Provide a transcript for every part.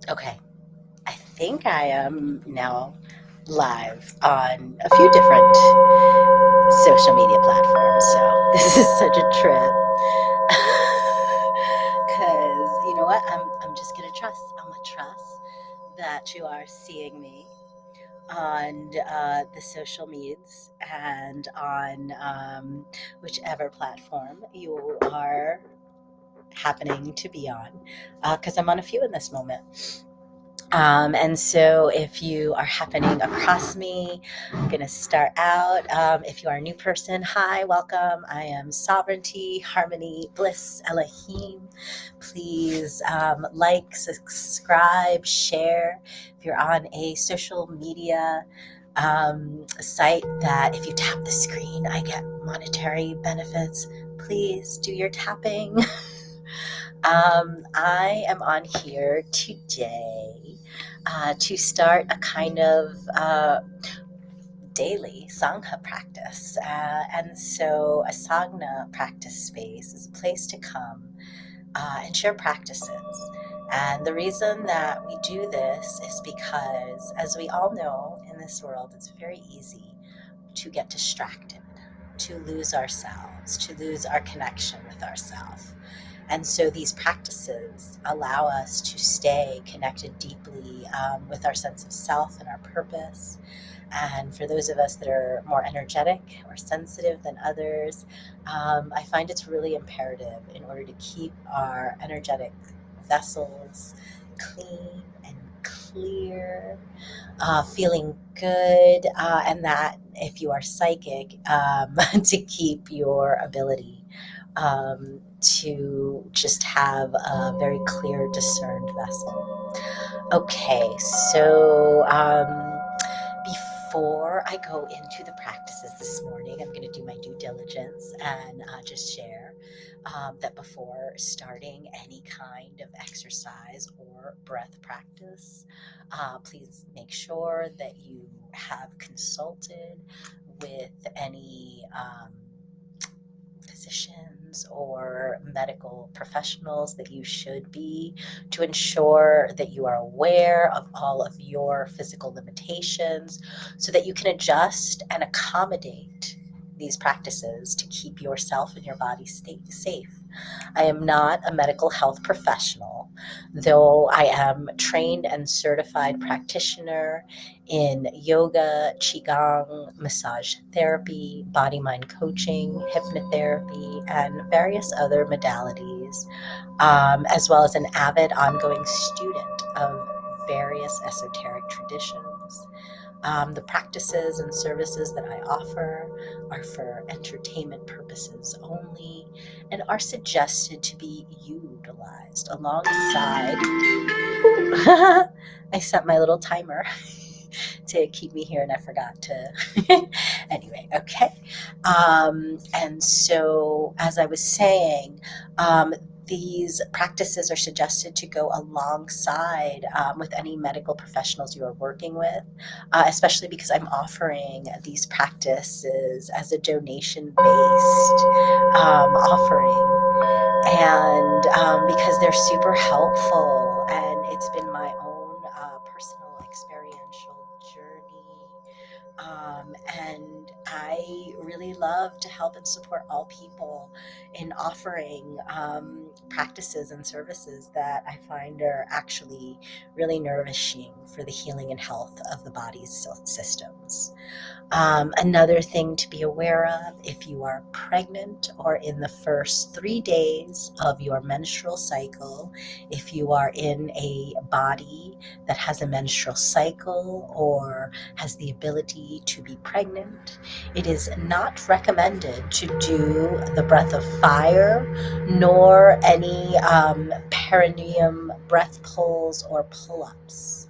Okay, I think I am now live on a few different social media platforms, so this is such a trip. Because you know what? I'm just gonna trust. I'm gonna trust that you are seeing me on the social medias and on whichever platform you are happening to be on, because I'm on a few in this moment. And so if you are happening across me, I'm going to start out. If you are a new person, hi, welcome. I am Sovereignty, Harmony, Bliss, Elohim. Please like, subscribe, share. If you're on a social media site that if you tap the screen, I get monetary benefits, please do your tapping. I am on here today to start a kind of daily Sangha practice. And so a Sangha practice space is a place to come and share practices. And the reason that we do this is because, as we all know in this world, it's very easy to get distracted, to lose ourselves, to lose our connection with ourselves. And so these practices allow us to stay connected deeply with our sense of self and our purpose. And for those of us that are more energetic or sensitive than others, I find it's really imperative in order to keep our energetic vessels clean and clear, feeling good, and that if you are psychic, to keep your ability to just have a very clear, discerned vessel. Okay, so before I go into the practices this morning, I'm going to do my due diligence and just share that before starting any kind of exercise or breath practice, please make sure that you have consulted with any physicians or medical professionals that you should be, to ensure that you are aware of all of your physical limitations so that you can adjust and accommodate these practices to keep yourself and your body safe. I am not a medical health professional, though I am trained and certified practitioner in yoga, qigong, massage therapy, body mind coaching, hypnotherapy, and various other modalities, as well as an avid ongoing student of various esoteric traditions. The practices and services that I offer are for entertainment purposes only and are suggested to be utilized alongside. I set my little timer to keep me here and I forgot to. Anyway, okay. And so, as I was saying, these practices are suggested to go alongside with any medical professionals you are working with, especially because I'm offering these practices as a donation-based offering. And because they're super helpful, and it's been my own personal experiential journey. And I really love to help and support all people in offering practices and services that I find are actually really nourishing for the healing and health of the body's systems. Another thing to be aware of, if you are pregnant or in the first 3 days of your menstrual cycle, if you are in a body that has a menstrual cycle or has the ability to be pregnant, it is not recommended to do the breath of fire nor any perineum breath pulls or pull-ups.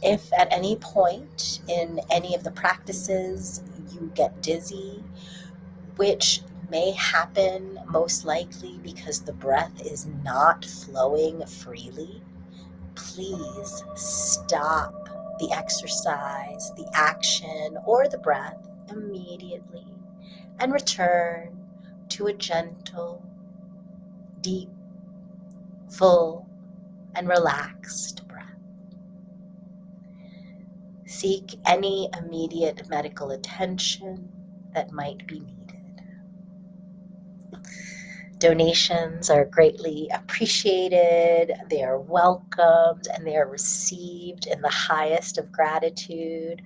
If at any point in any of the practices you get dizzy, which may happen most likely because the breath is not flowing freely, please stop the exercise, the action, or the breath immediately and return to a gentle, deep, full, and relaxed breath. Seek any immediate medical attention that might be needed. Donations are greatly appreciated, they are welcomed, and they are received in the highest of gratitude.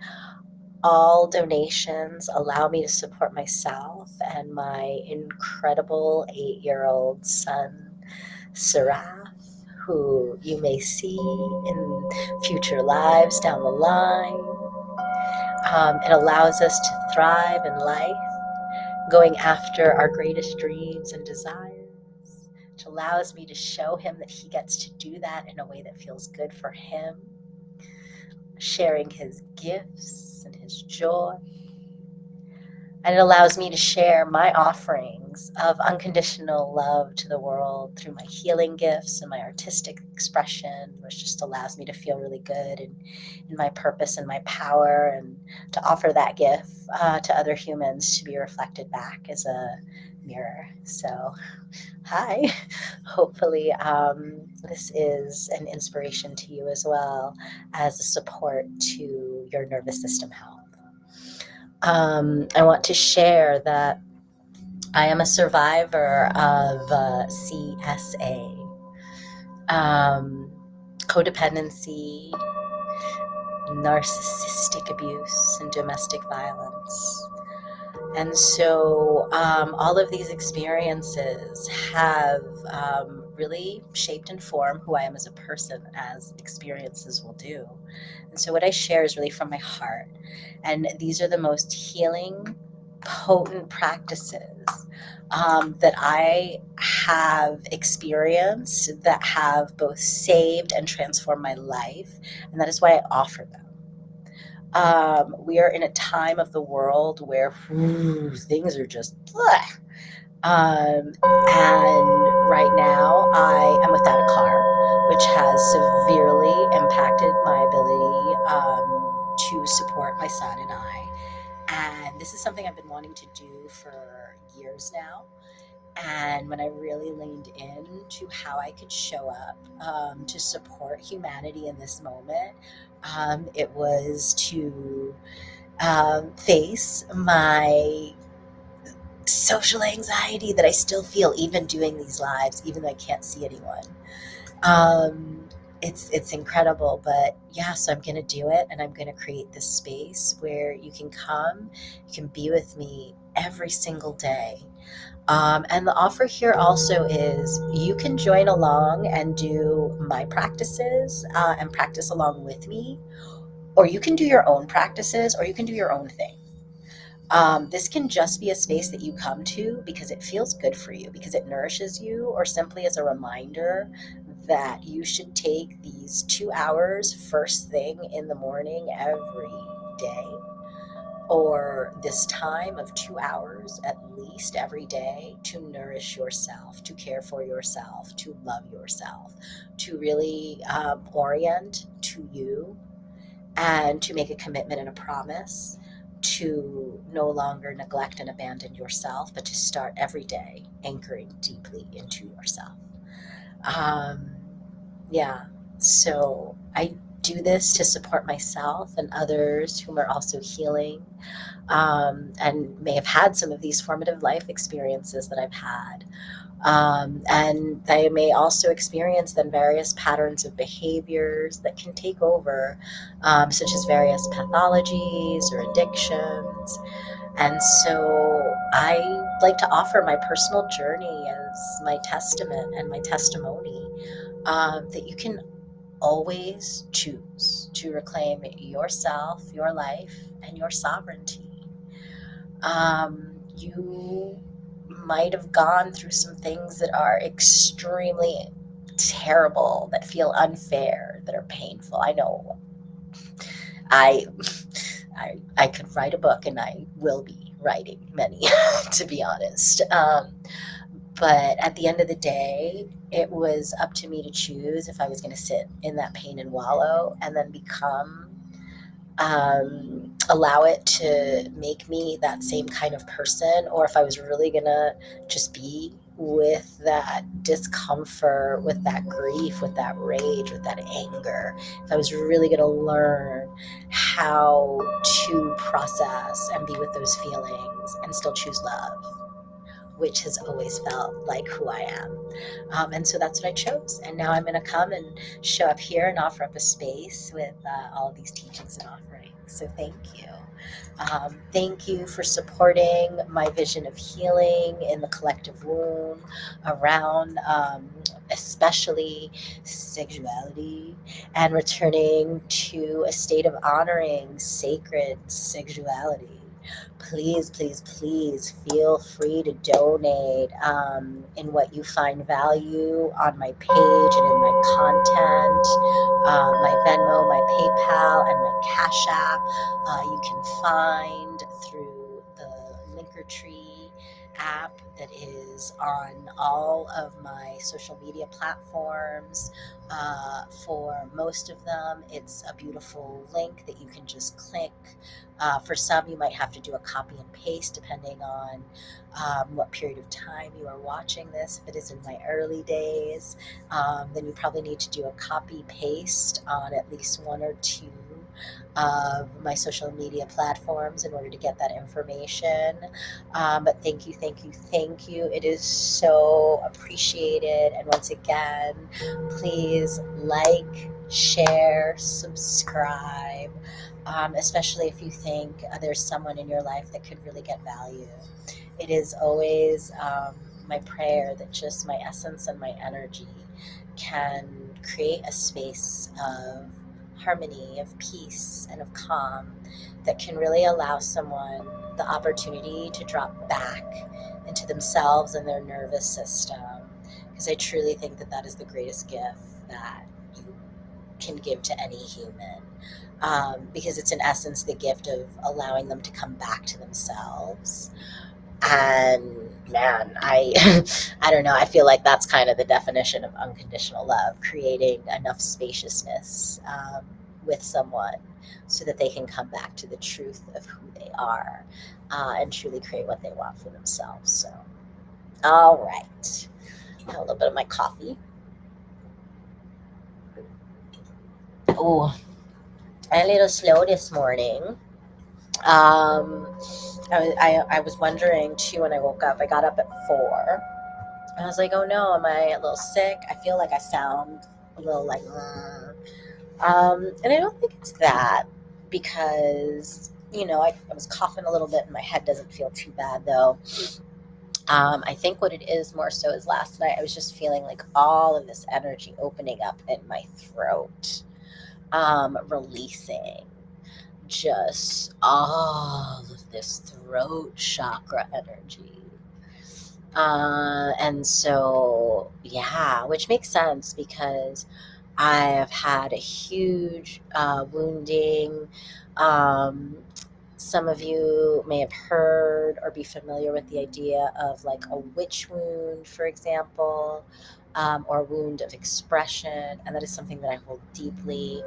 All donations allow me to support myself and my incredible 8-year-old son, Saraf, who you may see in future lives down the line. It allows us to thrive in life, going after our greatest dreams and desires. It allows me to show him that he gets to do that in a way that feels good for him, sharing his gifts and his joy. And it allows me to share my offerings of unconditional love to the world through my healing gifts and my artistic expression, which just allows me to feel really good and in my purpose and my power, and to offer that gift to other humans to be reflected back as a mirror. So, hi. Hopefully, this is an inspiration to you as well as a support to your nervous system health. I want to share that I am a survivor of CSA, codependency, narcissistic abuse, and domestic violence. And so all of these experiences have really shaped and formed who I am as a person, as experiences will do. And so what I share is really from my heart. And these are the most healing, potent practices that I have experienced that have both saved and transformed my life. And that is why I offer them. We are in a time of the world where things are just and right now I am without a car, which has severely impacted my ability to support my son and I. And this is something I've been wanting to do for years now. And when I really leaned into how I could show up to support humanity in this moment, it was to face my social anxiety that I still feel even doing these lives, even though I can't see anyone. It's incredible, but yeah, so I'm going to do it, and I'm going to create this space where you can come, you can be with me every single day. And the offer here also is you can join along and do my practices and practice along with me, or you can do your own practices, or you can do your own thing. This can just be a space that you come to because it feels good for you, because it nourishes you, or simply as a reminder that you should take these 2 hours first thing in the morning every day, or this time of 2 hours at least every day, to nourish yourself, to care for yourself, to love yourself, to really orient to you, and to make a commitment and a promise to no longer neglect and abandon yourself, but to start every day anchoring deeply into yourself. Yeah, so I do this to support myself and others whom are also healing and may have had some of these formative life experiences that I've had. And they may also experience then various patterns of behaviors that can take over, such as various pathologies or addictions. And so I like to offer my personal journey as my testament and my testimony, that you can always choose to reclaim yourself, your life, and your sovereignty. You might have gone through some things that are extremely terrible, that feel unfair, that are painful. I know I I could write a book, and I will be writing many, to be honest. But at the end of the day, it was up to me to choose if I was going to sit in that pain and wallow and then allow it to make me that same kind of person, or if I was really going to just be with that discomfort, with that grief, with that rage, with that anger, if I was really going to learn how to process and be with those feelings and still choose love, which has always felt like who I am. And so that's what I chose. And now I'm going to come and show up here and offer up a space with all of these teachings and offerings. So thank you. Thank you for supporting my vision of healing in the collective womb around especially sexuality and returning to a state of honoring sacred sexuality. Please, please, please feel free to donate in what you find value on my page and in my content, my Venmo, my PayPal, and my Cash App. You can find through the Linktree app that is on all of my social media platforms. For most of them, it's a beautiful link that you can just click. For some, you might have to do a copy and paste depending on what period of time you are watching this. If it is in my early days, then you probably need to do a copy paste on at least one or two of my social media platforms in order to get that information. But thank you, thank you, thank you. It is so appreciated. And once again, please like, share, subscribe, especially if you think there's someone in your life that could really get value. It is always my prayer that just my essence and my energy can create a space of harmony, of peace, and of calm that can really allow someone the opportunity to drop back into themselves and their nervous system. Because I truly think that that is the greatest gift that you can give to any human. Because it's in essence the gift of allowing them to come back to themselves. And man, I don't know, I feel like that's kind of the definition of unconditional love, creating enough spaciousness with someone so that they can come back to the truth of who they are and truly create what they want for themselves. So all right, a little bit of my coffee. Oh, I'm a little slow this morning. I was wondering too when I woke up. I got up at 4. I was like, oh no, am I a little sick? I feel like I sound a little like, and I don't think it's that because, I was coughing a little bit and my head doesn't feel too bad though. I think what it is more so is last night I was just feeling like all of this energy opening up in my throat, releasing just all of this throat chakra energy. And so, yeah, which makes sense because I have had a huge wounding. Um, some of you may have heard or be familiar with the idea of like a witch wound, for example, or a wound of expression. And that is something that I hold deeply.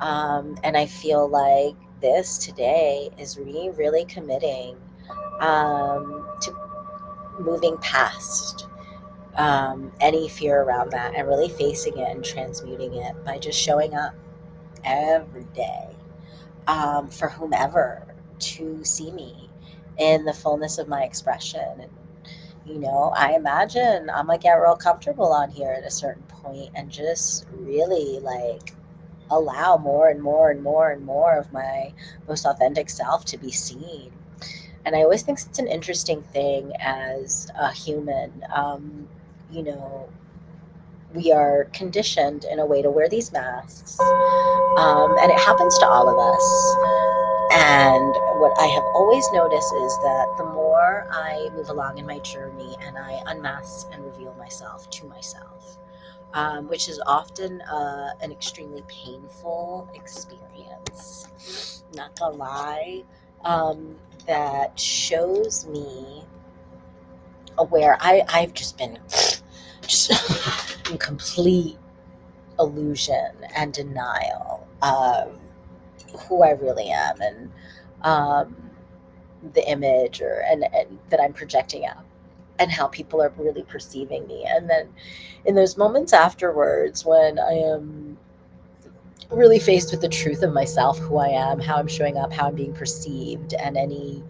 And I feel like this today is me really committing to moving past any fear around that and really facing it and transmuting it by just showing up every day for whomever to see me in the fullness of my expression. And, I imagine I'm going to get real comfortable on here at a certain point and just really like allow more and more and more and more of my most authentic self to be seen. And I always think it's an interesting thing as a human. We are conditioned in a way to wear these masks. And it happens to all of us. And what I have always noticed is that the more I move along in my journey and I unmask and reveal myself to myself, which is often an extremely painful experience, not gonna lie, that shows me where I've just been just in complete illusion and denial of who I really am and the image and that I'm projecting out. and how people are really perceiving me. And then in those moments afterwards, when I am really faced with the truth of myself, who I am, how I'm showing up, how I'm being perceived, and any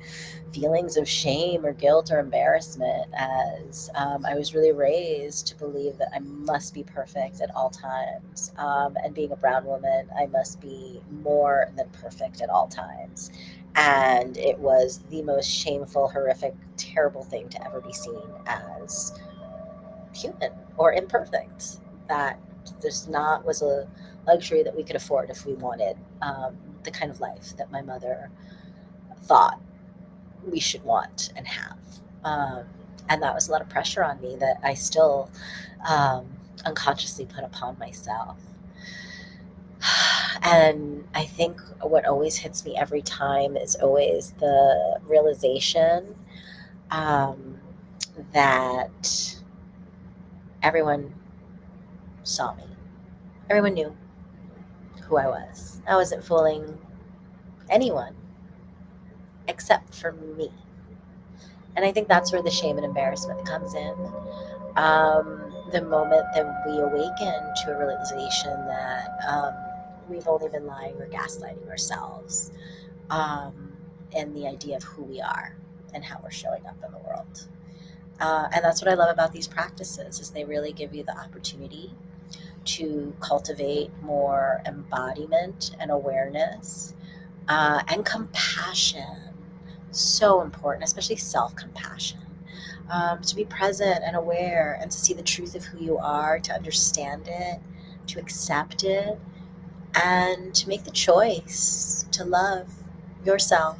feelings of shame or guilt or embarrassment, as I was really raised to believe that I must be perfect at all times. And being a brown woman, I must be more than perfect at all times. And it was the most shameful, horrific, terrible thing to ever be seen as human or imperfect. That this not was a luxury that we could afford if we wanted the kind of life that my mother thought we should want and have. Um, and that was a lot of pressure on me that I still um, unconsciously put upon myself. And I think what always hits me every time is always the realization um, that everyone saw me. Everyone knew who I was. I wasn't fooling anyone except for me. And I think that's where the shame and embarrassment comes in. The moment that we awaken to a realization that we've only been lying or gaslighting ourselves, and the idea of who we are and how we're showing up in the world. And that's what I love about these practices, is they really give you the opportunity to cultivate more embodiment and awareness, and compassion. So important, especially self-compassion. To be present and aware and to see the truth of who you are, to understand it, to accept it, and to make the choice to love yourself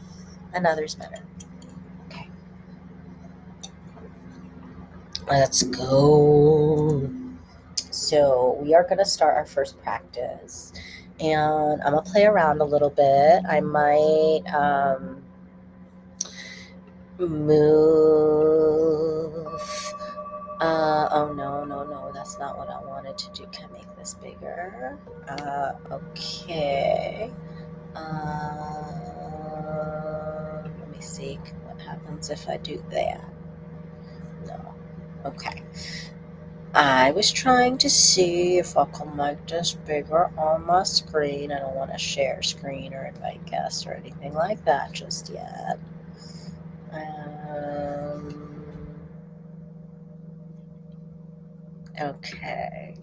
and others better. Okay, let's go. So we are going to start our first practice, and I'm going to play around a little bit. I might move. Oh, no, that's not what I wanted to do. Can I make this bigger? Okay. Let me see what happens if I do that. No. Okay. I was trying to see if I can make this bigger on my screen. I don't want to share screen or invite guests or anything like that just yet. Okay.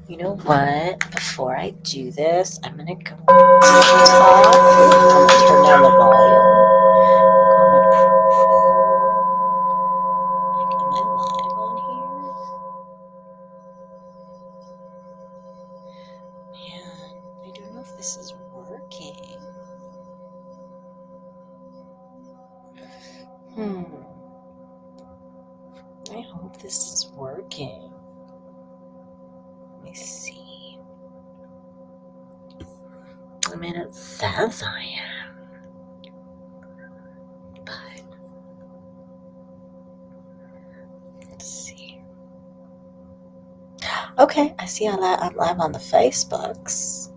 You know what? Before I do this, I'm going to go to TikTok. I'm going to turn down the volume. Go to my profile. Like, am I live on here? Man, I don't know if this is working. I hope this is working. Let me see. I mean, it says I am, but let's see. Okay, I see I'm live on the Facebooks.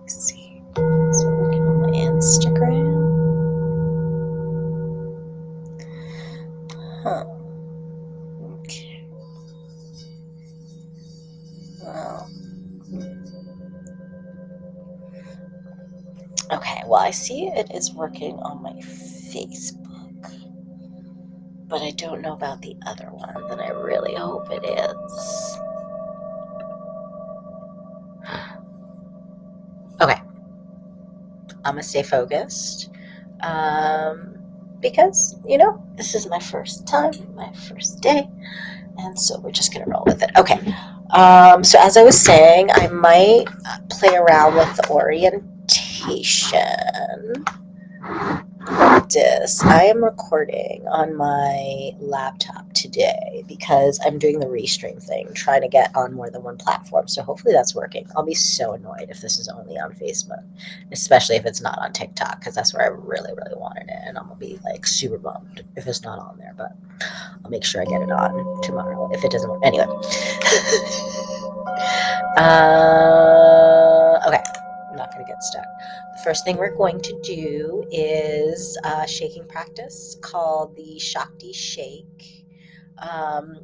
Let's see. It's working on my Instagram. Huh. Okay. Well. Okay, well, I see it is working on my Facebook, but I don't know about the other one, and I really hope it is. Okay. I'm going to stay focused. Because, this is my first time, my first day. And so we're just going to roll with it. Okay. So as I was saying, I might play around with the orientation practice. I am recording on my laptop today because I'm doing the restream thing, trying to get on more than one platform. So hopefully that's working. I'll be so annoyed if this is only on Facebook, especially if it's not on TikTok, because that's where I really, really wanted it. And I'm going to be like super bummed if it's not on there, but I'll make sure I get it on tomorrow if it doesn't work. Anyway. Okay. not going to get stuck. The first thing we're going to do is a shaking practice called the Shakti Shake,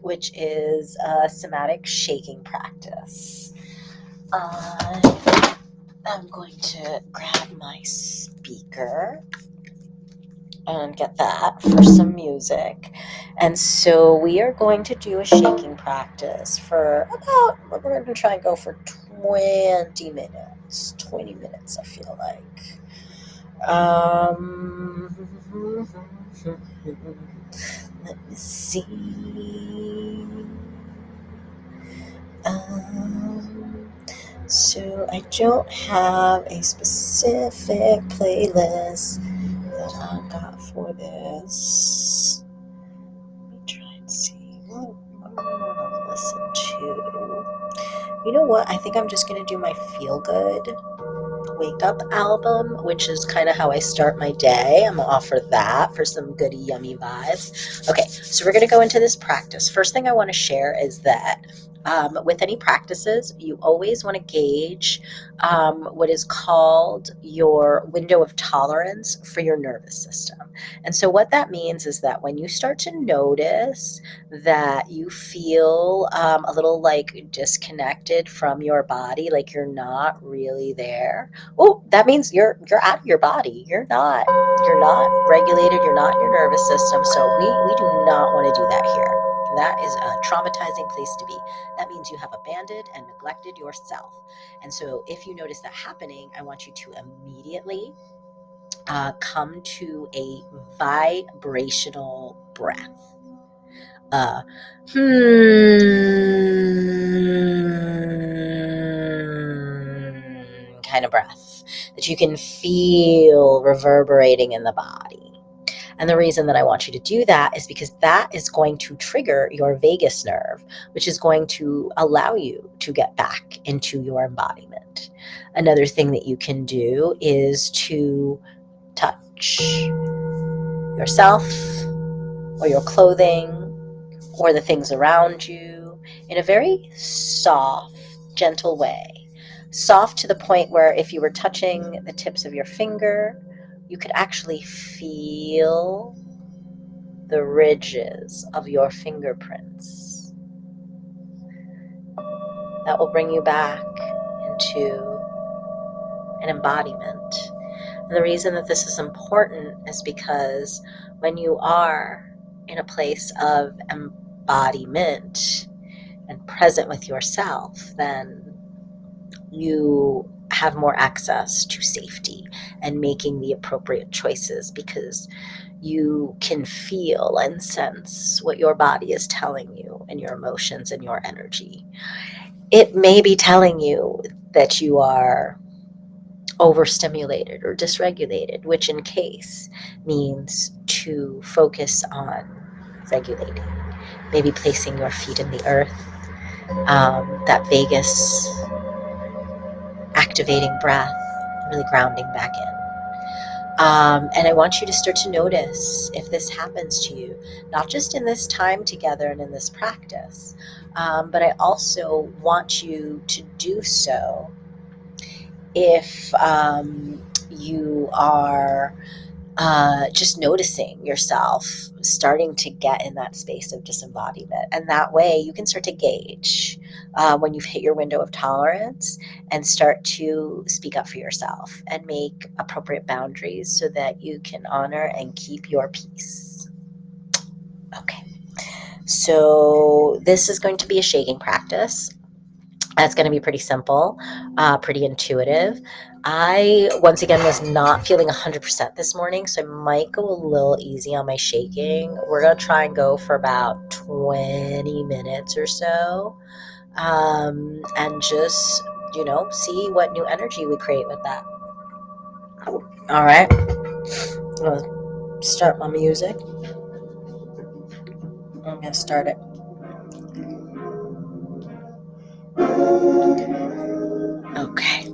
which is a somatic shaking practice. I'm going to grab my speaker and get that for some music. And so we are going to do a shaking practice for we're going to try and go for 20 minutes. 20 minutes, I feel like. Let me see. So I don't have a specific playlist that I got for this. Let me try and see what I want to listen to. You know what? I think I'm just going to do my Feel Good Wake Up album, which is kind of how I start my day. I'm going to offer that for some goody, yummy vibes. Okay, so we're going to go into this practice. First thing I want to share is that with any practices, you always want to gauge what is called your window of tolerance for your nervous system. And so what that means is that when you start to notice that you feel a little like disconnected from your body, like you're not really there, that means you're out of your body. You're not regulated. You're not in your nervous system. So we do not want to do that here. That is a traumatizing place to be. That means you have abandoned and neglected yourself. And so if you notice that happening, I want you to immediately come to a vibrational breath. Kind of breath that you can feel reverberating in the body. And the reason that I want you to do that is because that is going to trigger your vagus nerve, which is going to allow you to get back into your embodiment. Another thing that you can do is to touch yourself or your clothing or the things around you in a very soft, gentle way. Soft to the point where if you were touching the tips of your finger, you could actually feel the ridges of your fingerprints. That will bring you back into an embodiment. And the reason that this is important is because when you are in a place of embodiment and present with yourself, then you have more access to safety and making the appropriate choices because you can feel and sense what your body is telling you and your emotions and your energy. It may be telling you that you are overstimulated or dysregulated, which in case means to focus on regulating, maybe placing your feet in the earth, that vagus activating breath, really grounding back in. And I want you to start to notice if this happens to you, not just in this time together and in this practice, but I also want you to do so if you are just noticing yourself starting to get in that space of disembodiment. And that way you can start to gauge when you've hit your window of tolerance and start to speak up for yourself and make appropriate boundaries so that you can honor and keep your peace. Okay. So this is going to be a shaking practice. That's going to be pretty simple, pretty intuitive. I, once again, was not feeling 100% this morning, so I might go a little easy on my shaking. We're going to try and go for about 20 minutes or so, and just, see what new energy we create with that. All right. I'm going to start my music. I'm going to start it. Okay.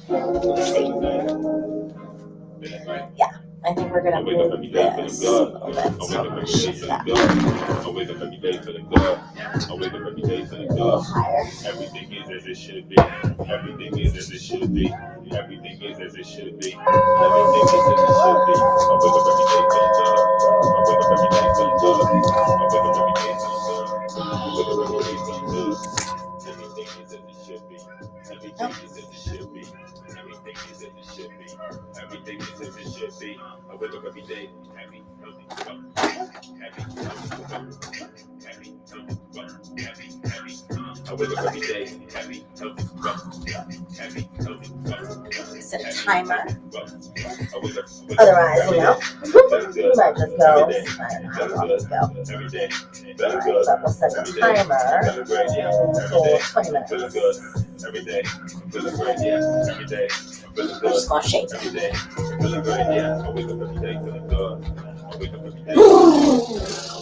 Let's see. Yeah, I think we're gonna move this a little bit, so I'm gonna shift that a little higher. Everything is as it should be. Everything is as it should be. Everything is as it should be. Everything is as it should be. I wake up every day feeling good. I wake up every day feeling good. I wake up every day feeling good. I wake up every day feeling good. Everything is as it should be. Everything is as it should be. Everything is as it should be. Everything is as it should be. I wake up every day happy, healthy, happy, happy, happy. I wake up every day happy, healthy, Set a timer. Otherwise, we might just go. I don't know how long we go. But we'll set a timer for 20 minutes. Every day, feeling great, yeah. Every day, feeling good. I'm just gonna shake. Every day, feeling great, yeah. I wake up every day feeling good. I wake up every day. I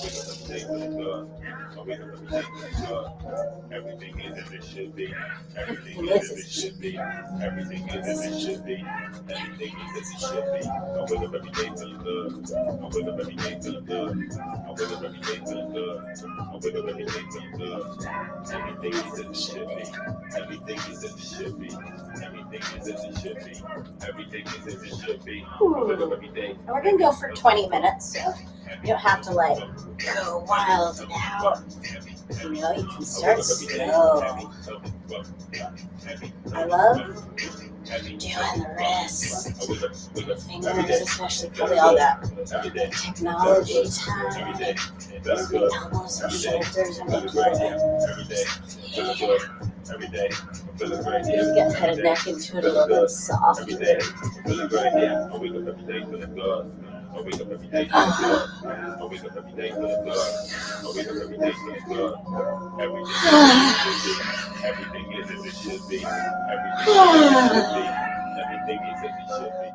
wake up every day feeling good. I wake up every day feeling good. Everything is as it should be. Everything is as it should be. Everything is as it should be. Everything is as it should be. I wake up every day feeling good. I wake up every day feeling good. I wake up every day feeling good. I wake up every day feeling good. Everything is as it should be. Everything is as it should be. Everything is as it should be. Everything is as it should be. Every day. And we're gonna go for 20 minutes, so you don't have to like go wild now. You know, you can start slow. I love doing the wrists, the fingers, especially probably all that technology time. Elbows and shoulders and Every day, feeling great, you get head and neck into it a little bit soft. every day, feeling great, yeah. I wake up every day feeling good. I wake up every day feeling good. I wake up every day feeling good. I wake up every day feeling good. Everything is as it should be. Everything is as it should be. Everything is as it should be.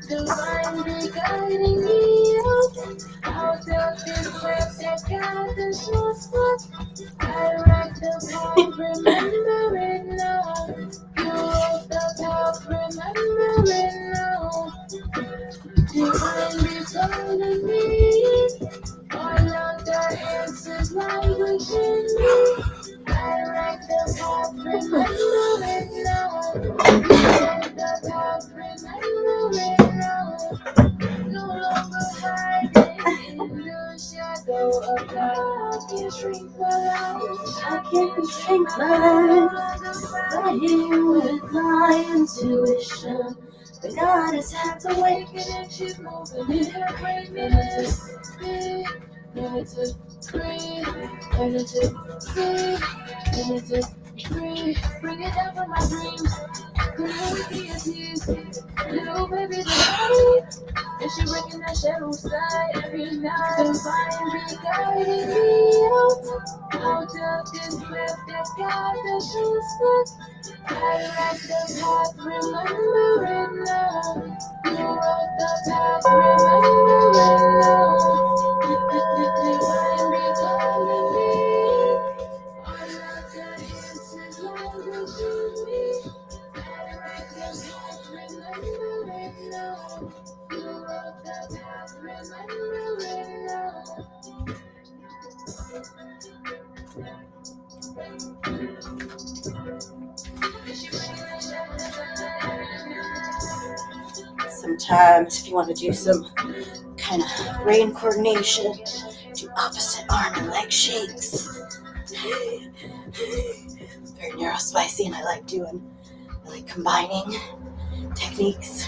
Divine be guiding me out of this web that got the short spot. I write the path, remember it now. You wrote the path, remember it now. Divine be guiding me, all of the answers lie within me. I write the path, remember it now. You wrote the path, remember it now. No longer hiding in the shadow of doubt. I can't shrink my life. I can't shrink my life. Fighting with my intuition. The goddess had to wait. And she's moving in her brain. Minute to speak, minute to breathe, minute to see, minute to breathe. Bring it down from my dreams. Community is easy. Little baby, the body. And she breaking that shadow side every night. Divine be guiding me out of this web that got the shoes stuck. I like the path, remember it now. You wrote the path, remember it now. Divine be guiding me. All of the answers lie within me. I like the path, remember it now. You wrote the path, remember it now. Sometimes, if you want to do some kind of brain coordination, do opposite arm and leg shakes. Very neurospicy, and I like combining techniques.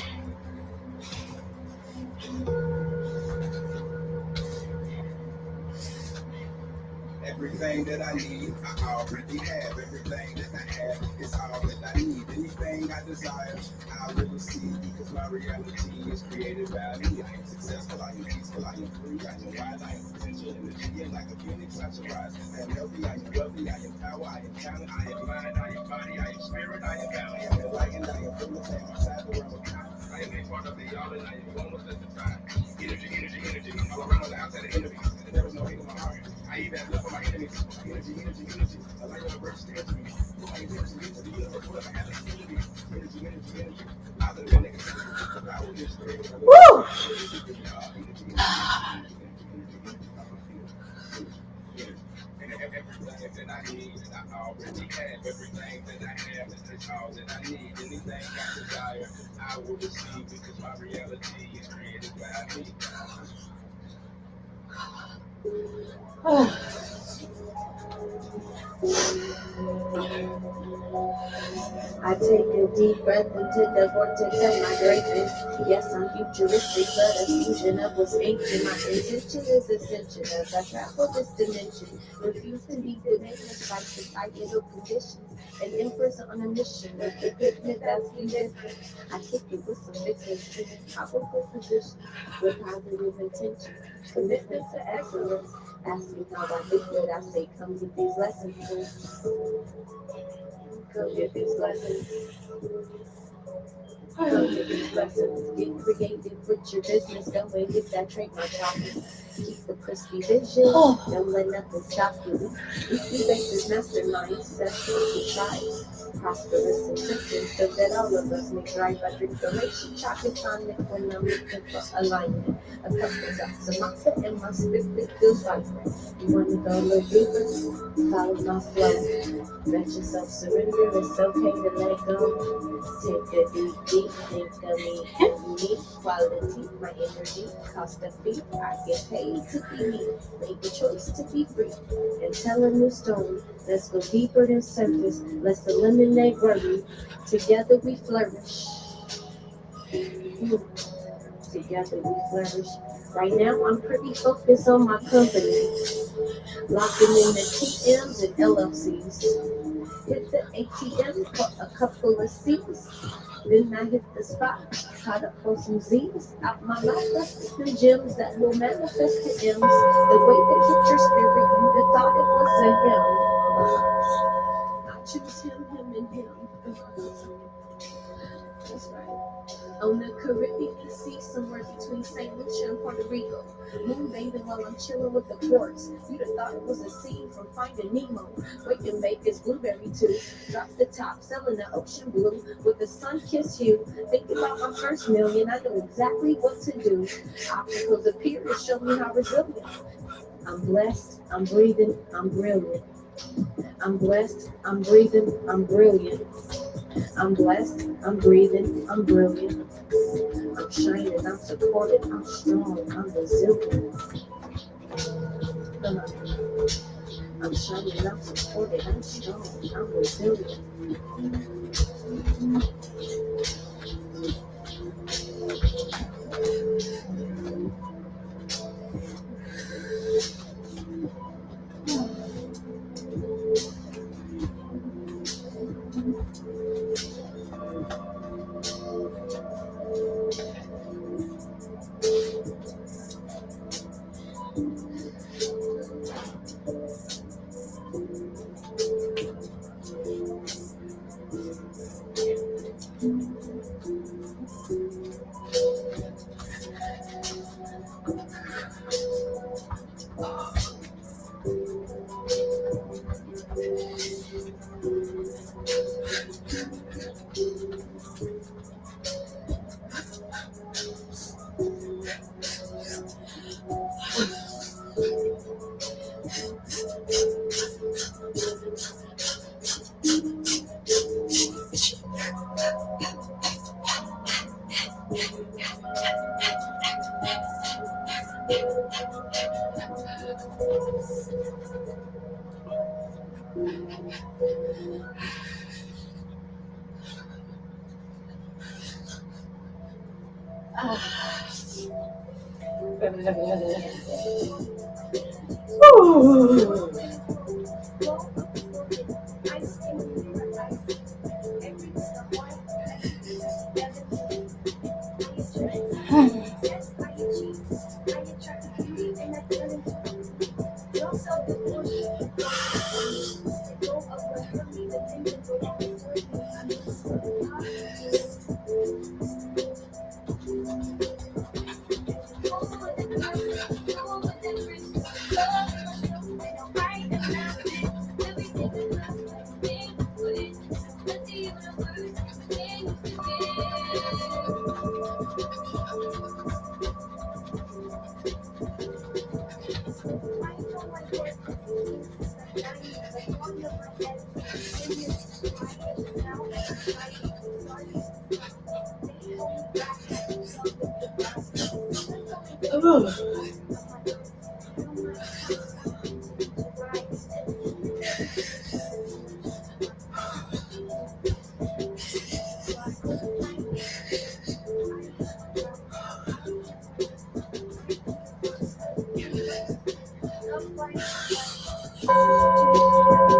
Everything that I need, I already have. Everything that I have is all that I need. Anything I desire, I will receive. Because my reality is created by me. I am successful, I am peaceful, I am free, I am wise, I am potential in the tree. And like a phoenix, I shall rise. I am healthy, I am wealthy, I am power, I am talent, I am mind, I am body, I am spirit, I am bound, I am enlightened, I am full of time, outside the realm of time. I am a part part of the all and I ain't gonna let the time. Energy. All around the outside of enemy. And there was no hate in my heart. I even had love for my enemies. Energy. A light universe to enter me. Put my intention into the universe. Whatever happens to me. Energy. Positive and negative. The power is created. Woo! Everything that I need, I already have. Everything that I have is all that I need. Anything I desire, I will receive because my reality is created by me. I take a deep breath into the vortex of my greatness. Yes, I'm futuristic, but a fusion of what's ancient. My intention is ascension as I travel this dimension. Refuse to be diminished by societal conditions. An empress on a mission with the goodness that's needed. I kick it with some fixes in powerful positions with positive intentions. Commitment to excellence. Ask me how I think what I say comes with these lessons. Comes with these lessons. Get creative with your business. Don't wait, get that trademark chocolate. Keep the crispy vision. Don't let nothing stop you. Weekly basis mastermind sessions to try. Prosperous intentions so that all of us may thrive. I drink the chocolate tonic when I'm looking for alignment. A couple drops of matcha and my spirit feels vibrant. You want to go a little deeper? Follow my flow. Let yourself surrender. It's okay to let go. Take a deep, think of me and unique quality. My energy cost a fee. I get paid to be me. Make the choice to be free and tell a new story. Let's go deeper than surface. Let's eliminate worry. Together we flourish. Together we flourish. Right now I'm pretty focused on my company. Locking in the TMs and LLCs. Hit the ATM for a couple of C's. Then I hit the spot, caught up for some Z's. Out my mouth, that's the gems that will manifest the M's. The way they hit your spirit, you'd have thought it was a him. I choose him, and him. That's right. On the Caribbean Sea, somewhere between St. Lucia and Puerto Rico. Moon bathing while I'm chilling with the quartz. You'd have thought it was a scene from Finding Nemo. Wake and bake this blueberry too. Drop the top, selling the ocean blue. With the sun kiss you. Think about my first million. I know exactly what to do. Obstacles appear to show me how resilient. I'm blessed, I'm breathing, I'm brilliant. I'm blessed, I'm breathing, I'm brilliant. I'm blessed, I'm breathing, I'm brilliant. I'm shining, I'm supported, I'm strong, I'm resilient. Come on. I'm shining, I'm supported, I'm strong, I'm resilient.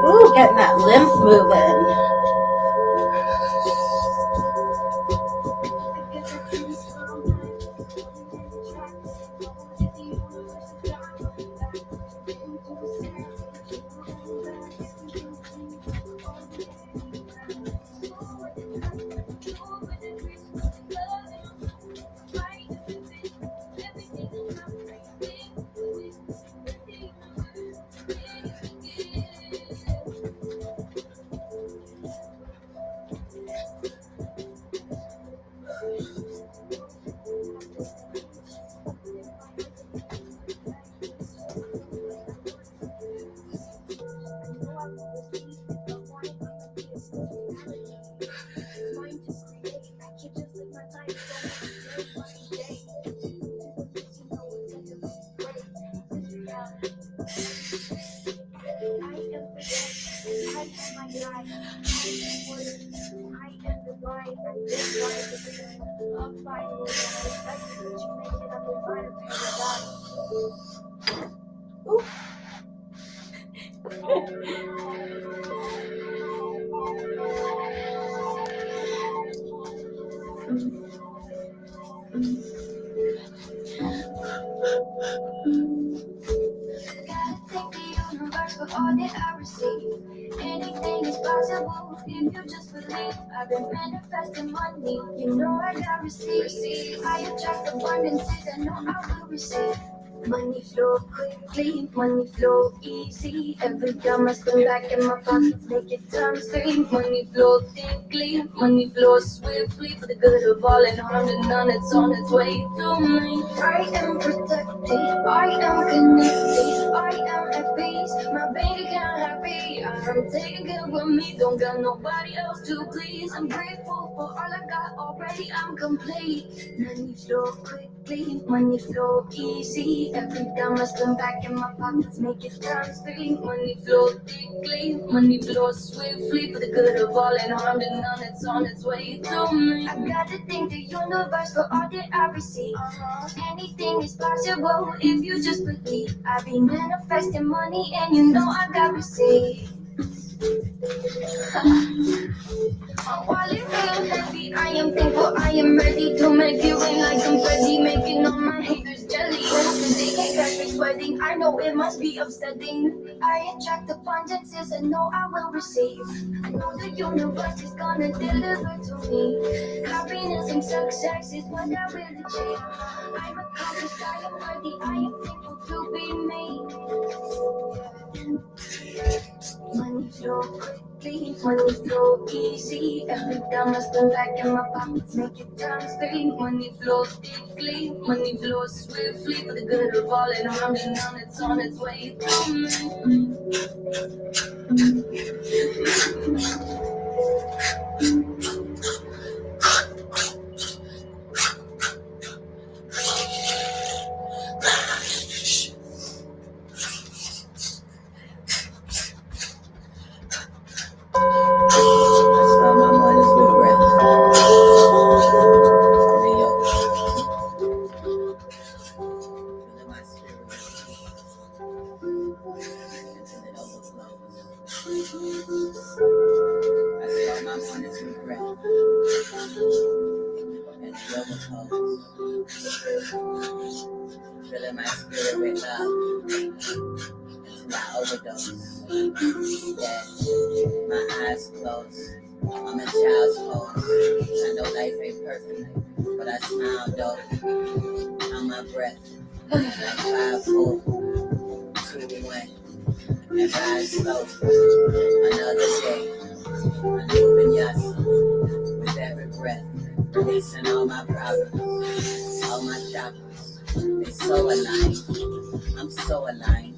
Ooh, getting that lymph moving. All that I receive, anything is possible if you just believe. I've been manifesting money, you know I got receive. I attract abundances, I know I will receive. Money flow quickly, money flow easy. Every time I spend back in my pockets, make it times three. Money flow thickly, money flow swiftly. For the good of all and harm to none, it's on its way to me. I am protected, I am connected, I am at peace. My bank account happy, I'm taking care of me. Don't got nobody else to please. I'm grateful for all I got already, I'm complete. Money flow quickly, money flow easy. Every time I spend back in my pockets, make it times three. Money flow thickly, money flow swiftly. For the good of all and harm to none, it's on its way to me. I gotta thank the universe for all that I receive. Anything is possible if you just believe. I be manifesting money and you know I got receive. My wallet real heavy, I am thankful, I am ready to make it rain like confetti, making all my haters jelly. Cause they can't catch me sweating, I know it must be upsetting. I attract abundances and know I will receive. I know the universe is gonna deliver to me. Happiness and success is what I will achieve. I'm accomplished, I am worthy, I am thankful to be me. Money flow quickly, money flow easy. Every time I spend back in my pockets, make it times three. Money flow thickly, money flow swiftly. For the good of all and harm to none, it's on its way to me. Filling my spirit with love until I overdose. Yeah, my eyes closed. I'm in child's pose. I know life ain't perfect, but I smile dope. On my breath, like 5, 4, 2, 1, and rise slow. Another day, I'm moving yes with every breath. releasing all my problems, all my chakras. They so aligned. I'm so aligned.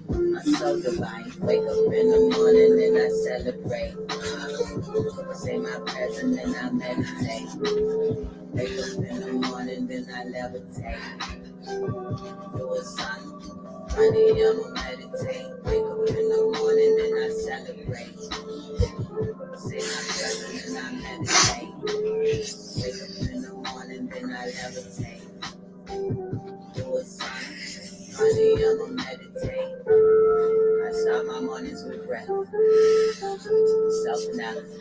I'm so divine. Wake up in the morning and I celebrate. Say my present and I meditate. Wake up in the morning then I levitate. Do a sun. Honey, I'ma meditate. Wake up in the morning and I celebrate. Say my present and I meditate. Wake up in the morning then I levitate. Do a sun. Honey, I'ma meditate. I start my mornings with breath. Self-analysis.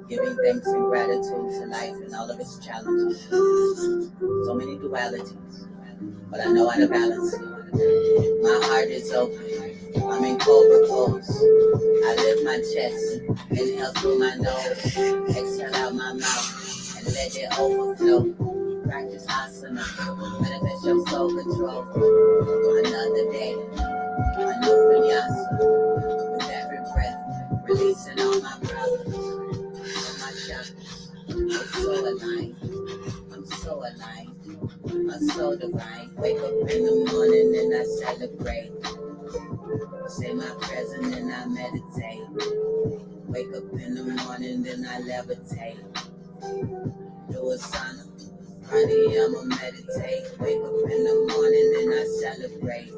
Giving thanks and gratitude to life and all of its challenges. So many dualities, but I know how to balance it. My heart is open. I'm in cobra pose. I lift my chest, inhale through my nose, exhale out my mouth, and let it overflow. Practice asana, manifest your soul control. Another day, a new vinyasa. With every breath, releasing all my problems, all my chakras. I'm so aligned. I'm so aligned. I'm so divine. Wake up in the morning and I celebrate. Say my present and I meditate. Wake up in the morning then I levitate. Do a sauna. Honey, I'ma meditate. Wake up in the morning and I celebrate.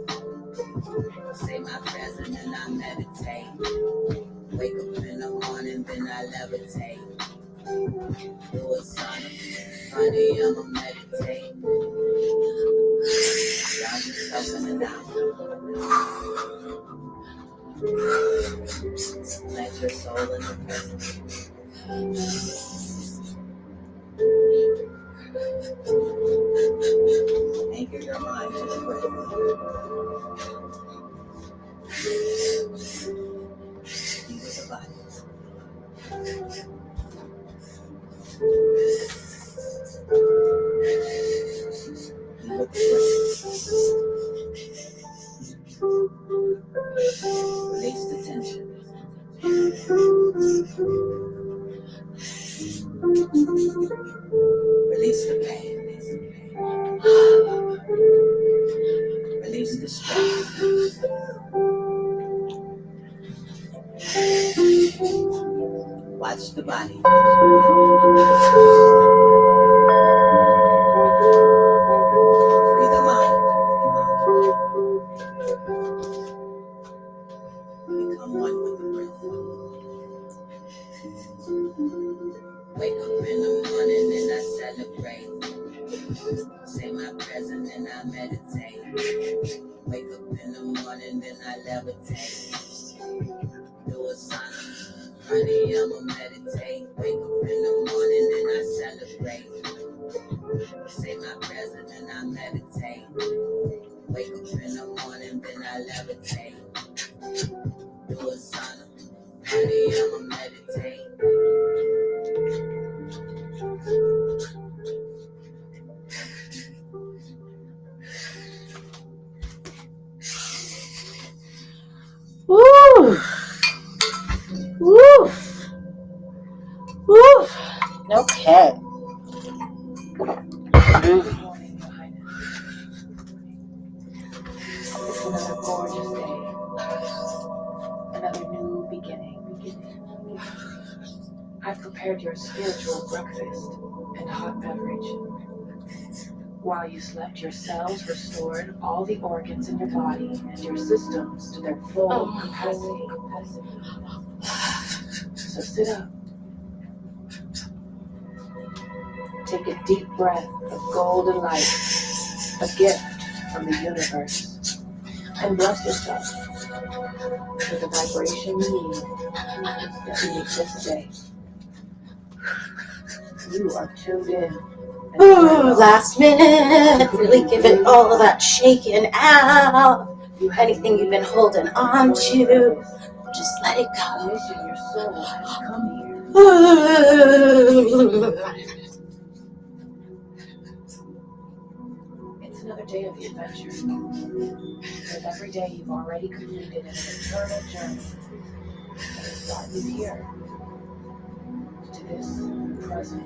Say my present and I meditate. Wake up in the morning then I levitate. Do a sauna. Honey, I'ma meditate. Ground yourself in the down. Let your soul in the present. Anchor your mind to the breath. Be with the body. Be with the breath. Release the tension. Release the pain. Release the stress. Watch the body. Free the mind. Become one with the breath. Wake up in the morning and I celebrate. Say my present and I meditate. Wake up in the morning then I levitate. Do a sauna. Honey, I'ma meditate. Wake up in the morning and I celebrate. Say my present and I meditate. Wake up in the morning then I levitate. Do a sauna. Honey, I'ma meditate. Woo! Woo! Woo! Okay. Good morning, Your Highness. It's another gorgeous day. Another new beginning. I've prepared your spiritual breakfast and hot beverage. While you slept, your cells restored all the organs in your body and your systems to their full capacity. So sit up. Take a deep breath of golden light, a gift from the universe, and bless yourself with the vibration you need to meet this day. You are tuned in. Ooh, last minute, really give it all of that shaking out. Anything you've been holding on to, just let it go. Mission your soul has come here. It's another day of the adventure. With every day you've already completed an eternal journey that has brought you here to this present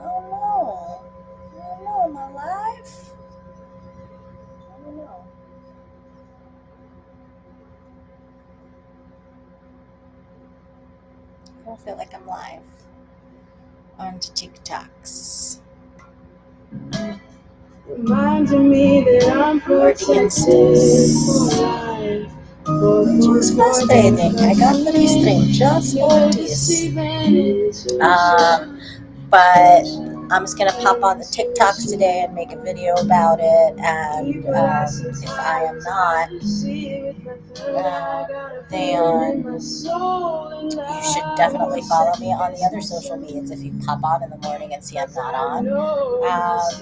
Oh no, am I live? I don't know. I don't feel like I'm live on TikToks. Reminding me that I'm protected for life. Just frustrating. I got the restring just for this. But I'm just going to pop on the TikToks today and make a video about it. And if I am not, then you should definitely follow me on the other social medias. If you pop on in the morning and see I'm not on,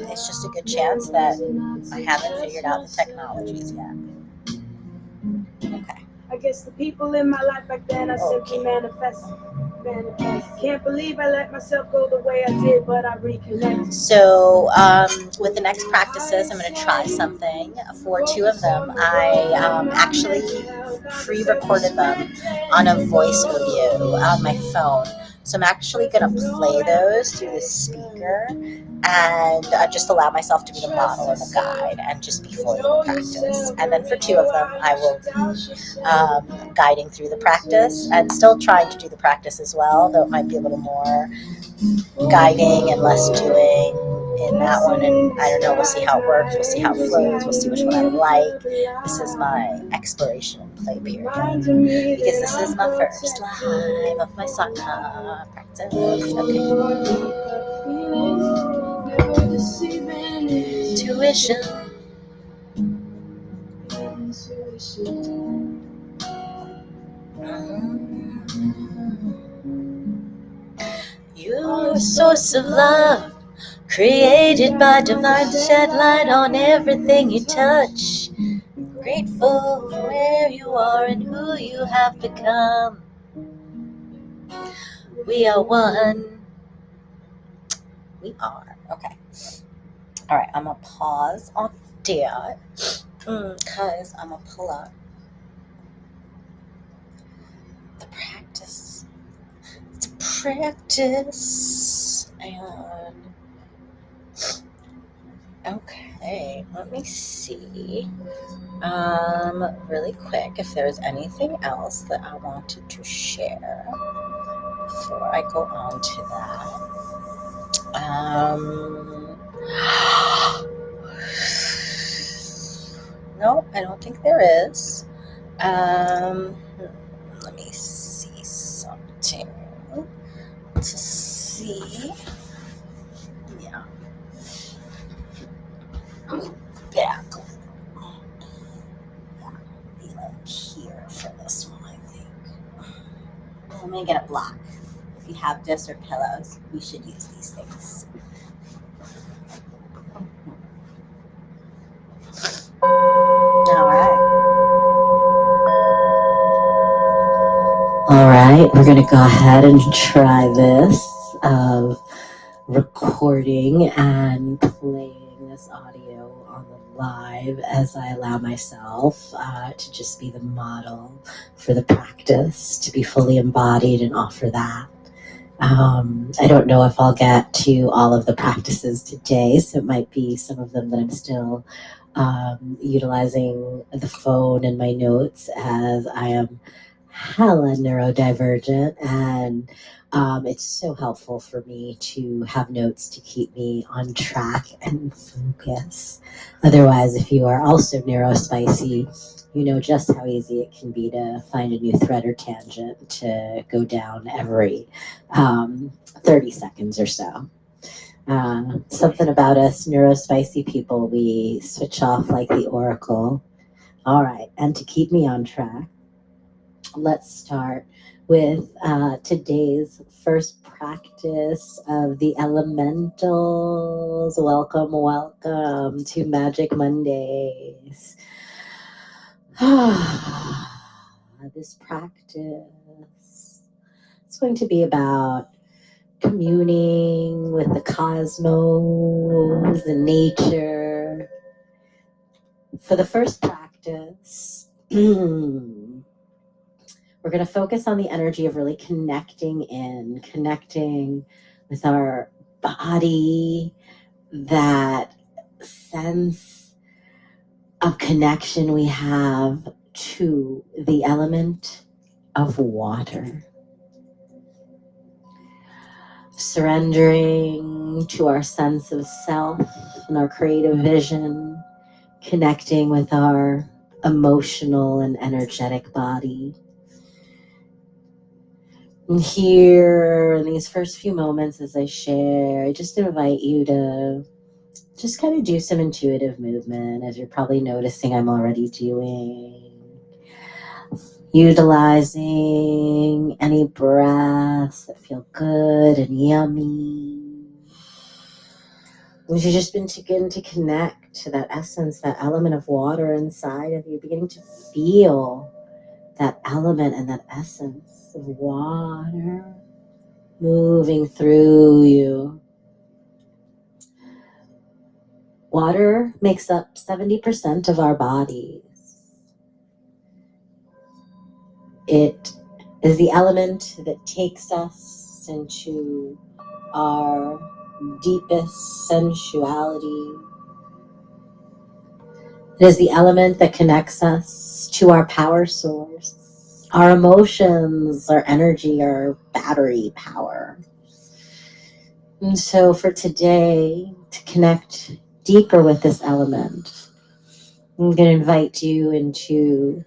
it's just a good chance that I haven't figured out the technologies yet. Okay. I guess the people in my life back then, I simply manifest. Can't believe I let myself go the way I did, but I reconnected. So with the next practices, I'm going to try something. For 2 of them, I actually pre-recorded them on a voice audio on my phone. So I'm actually going to play those through the speaker and just allow myself to be the model and the guide and just be fully in the practice. And then for 2 of them, I will be guiding through the practice and still trying to do the practice as well, though it might be a little more guiding and less doing in that one. And I don't know, we'll see how it works, we'll see how it flows, we'll see which one I like. This is my exploration and play period because this is my first live of my Sangha practice. Okay. Tuition. You're a source of love, created by divine to shed light on everything you touch. Grateful for where you are and who you have become. We are one. We are. Okay. All right, I'm going to pause on that because I'm going to pull up the practice. It's a practice. And okay, let me see really quick if there's anything else that I wanted to share before I go on to that. No, I don't think there is. Let me see something to see. Yeah. Back. Be like here for this one, I think. I'm gonna get a block. If you have this or pillows, we should use these things. All right, we're gonna go ahead and try this of recording and playing this audio on the live as I allow myself to just be the model for the practice, to be fully embodied and offer that. I don't know if I'll get to all of the practices today, so it might be some of them that I'm still utilizing the phone and my notes as I am hella neurodivergent, and it's so helpful for me to have notes to keep me on track and focus. Otherwise, if you are also neurospicy, you know just how easy it can be to find a new thread or tangent to go down every 30 seconds or so. Something about us neurospicy people, we switch off like the oracle. All right, and to keep me on track, let's start with today's first practice of the elementals. Welcome, welcome to Magic Mondays. This practice is going to be about communing with the cosmos and nature. For the first practice, we're going to focus on the energy of really connecting with our embody that sense of connection we have to the element of water. Surrendering to our sense of self and our creative vision, connecting with our emotional and energetic body. And here in these first few moments as I share, I just invite you to just kind of do some intuitive movement, as you're probably noticing I'm already doing. Utilizing any breaths that feel good and yummy. As you just begin to connect to that essence, that element of water inside of you, beginning to feel that element and that essence of water moving through you. Water makes up 70% of our bodies. It is the element that takes us into our deepest sensuality. It is the element that connects us to our power source, our emotions, our energy, our battery power. And so for today, to connect deeper with this element, I'm going to invite you into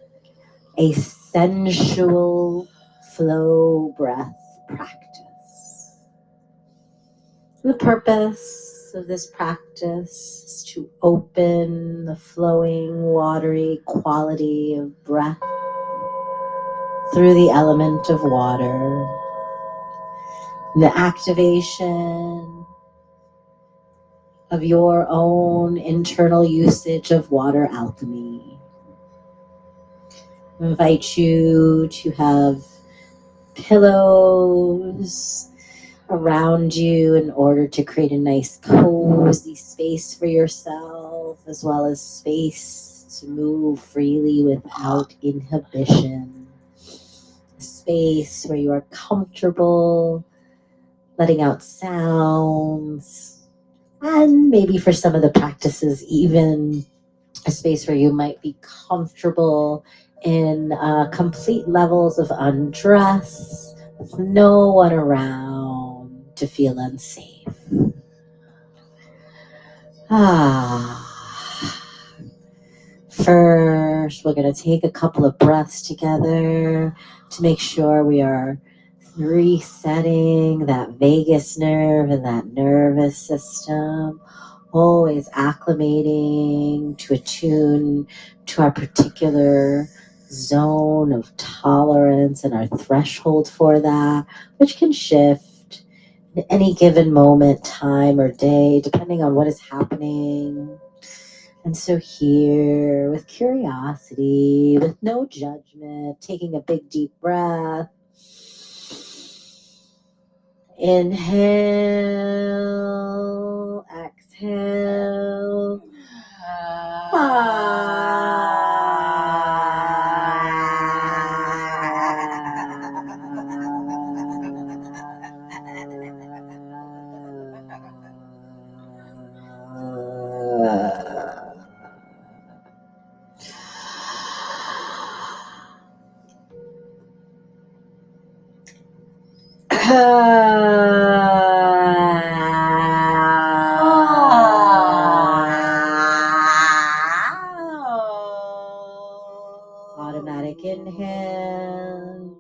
a sensual flow breath practice. The purpose of this practice is to open the flowing, watery quality of breath through the element of water. The activation of your own internal usage of water alchemy. I invite you to have pillows around you in order to create a nice cozy space for yourself, as well as space to move freely without inhibition. A space where you are comfortable letting out sounds, and maybe for some of the practices, even a space where you might be comfortable in complete levels of undress, with no one around to feel unsafe. First, we're going to take a couple of breaths together to make sure we are resetting that vagus nerve and that nervous system, always acclimating to attune to our particular zone of tolerance and our threshold for that, which can shift in any given moment, time, or day, depending on what is happening. And so here, with curiosity, with no judgment, taking a big deep breath. Inhale, exhale. Automatic inhale.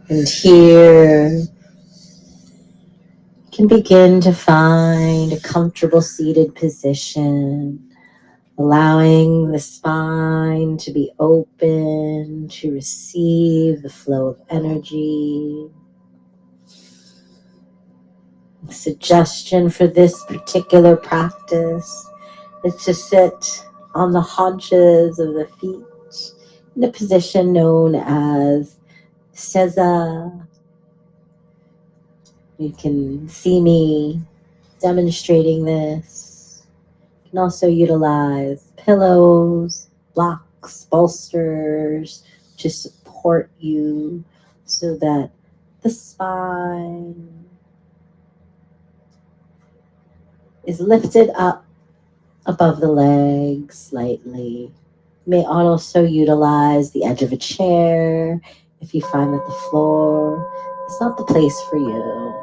And here, you can begin to find a comfortable seated position, allowing the spine to be open to receive the flow of energy. The suggestion for this particular practice is to sit on the haunches of the feet in a position known as Sangha. You can see me demonstrating this. You can also utilize pillows, blocks, bolsters to support you so that the spine is lifted up above the legs slightly. You may also utilize the edge of a chair if you find that the floor is not the place for you.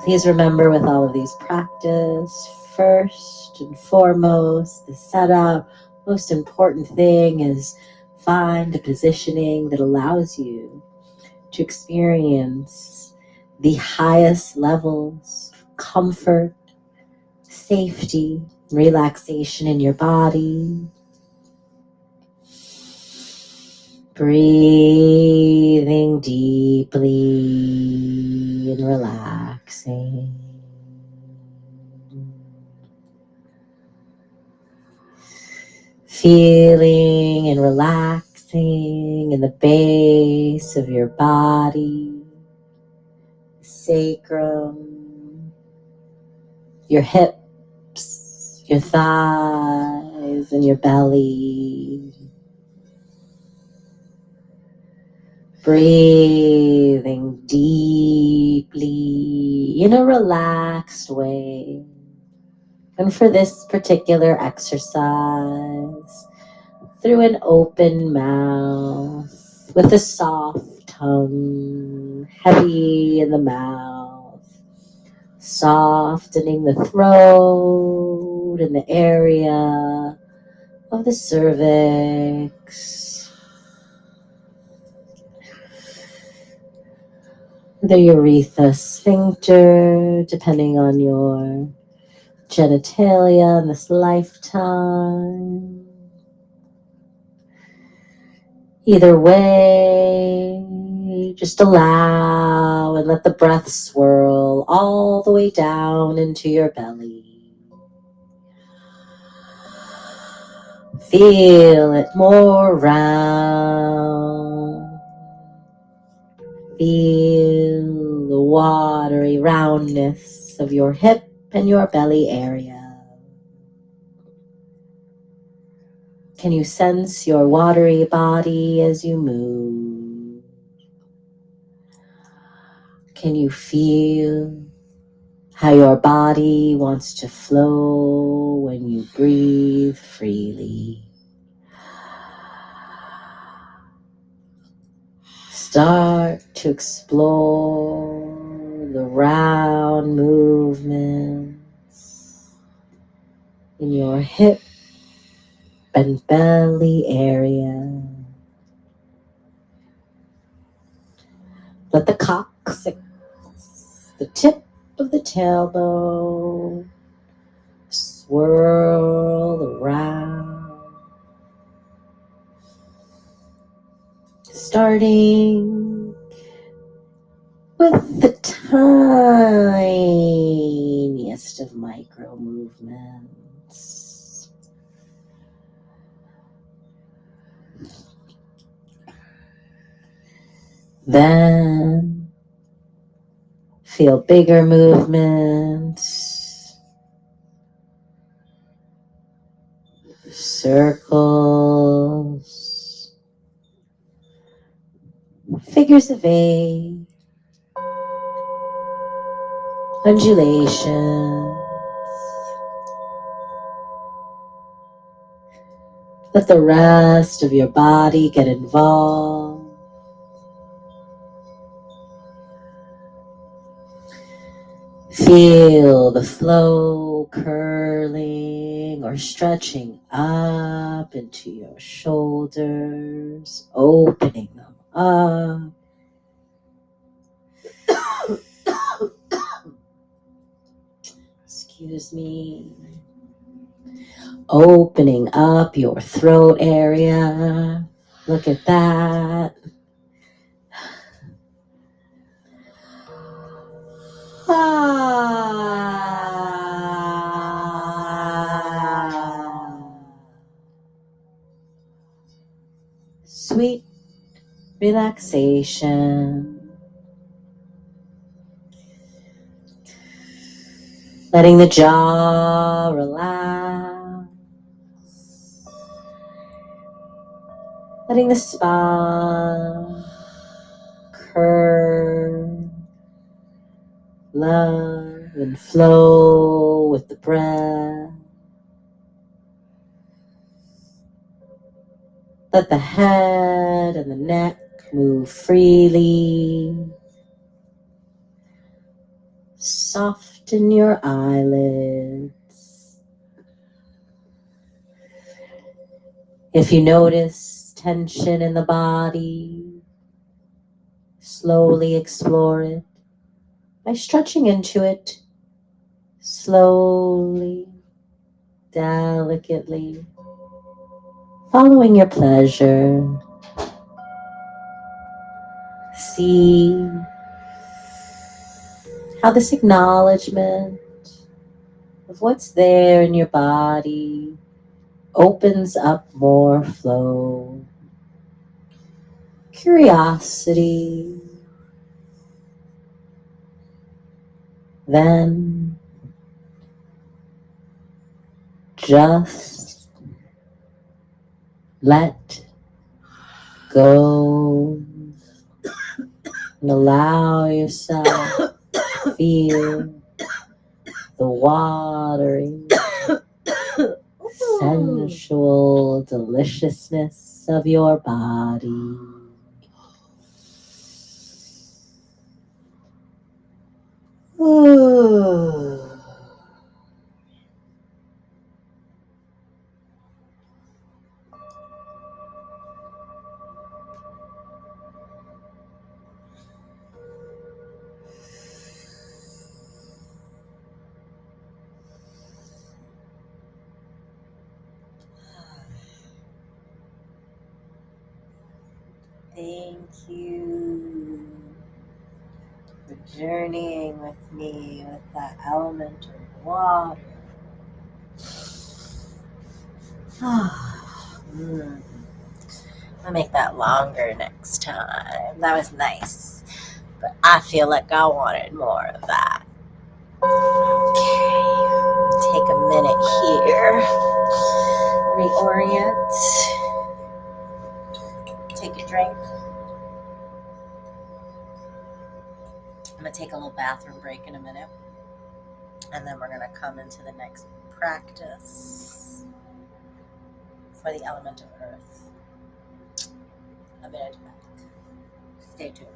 Please remember with all of these practice, first and foremost, the setup, most important thing is find a positioning that allows you to experience the highest levels of comfort, safety, relaxation in your body. Breathing deeply and relaxing. Feeling and relaxing in the base of your body, sacrum, your hips, your thighs, and your belly. Breathing deeply in a relaxed way. And for this particular exercise, through an open mouth, with a soft tongue, heavy in the mouth, softening the throat and the area of the cervix, the urethra sphincter, depending on your genitalia in this lifetime. Either way, just allow and let the breath swirl all the way down into your belly. Feel it more round. Feel the watery roundness of your hip and your belly area. Can you sense your watery body as you move? Can you feel how your body wants to flow when you breathe freely? Start to explore the round movements in your hip and belly area. Let the coccyx, the tip of the tailbone, swirl around, starting with the tiniest of micro movements. Then feel bigger movements, circles, figures of 8, undulations. Let the rest of your body get involved. Feel the flow curling or stretching up into your shoulders, opening them up. Excuse me. Opening up your throat area. Look at that. Sweet relaxation. letting the jaw relax, letting the spine curve, love and flow with the breath. Let the head and the neck move freely. Soften your eyelids. If you notice tension in the body, slowly explore it by stretching into it slowly, delicately, following your pleasure. See how this acknowledgement of what's there in your body opens up more flow, curiosity. Then just let go and allow yourself to feel the watering, sensual deliciousness of your body. Ooh. Thank you for journeying with me with that element of water. I'll make that longer next time. That was nice, but I feel like I wanted more of that. Okay, take a minute here. Reorient. Take a drink. I'm going to take a little bathroom break in a minute. And then we're going to come into the next practice for the element of earth. A minute back. Stay tuned.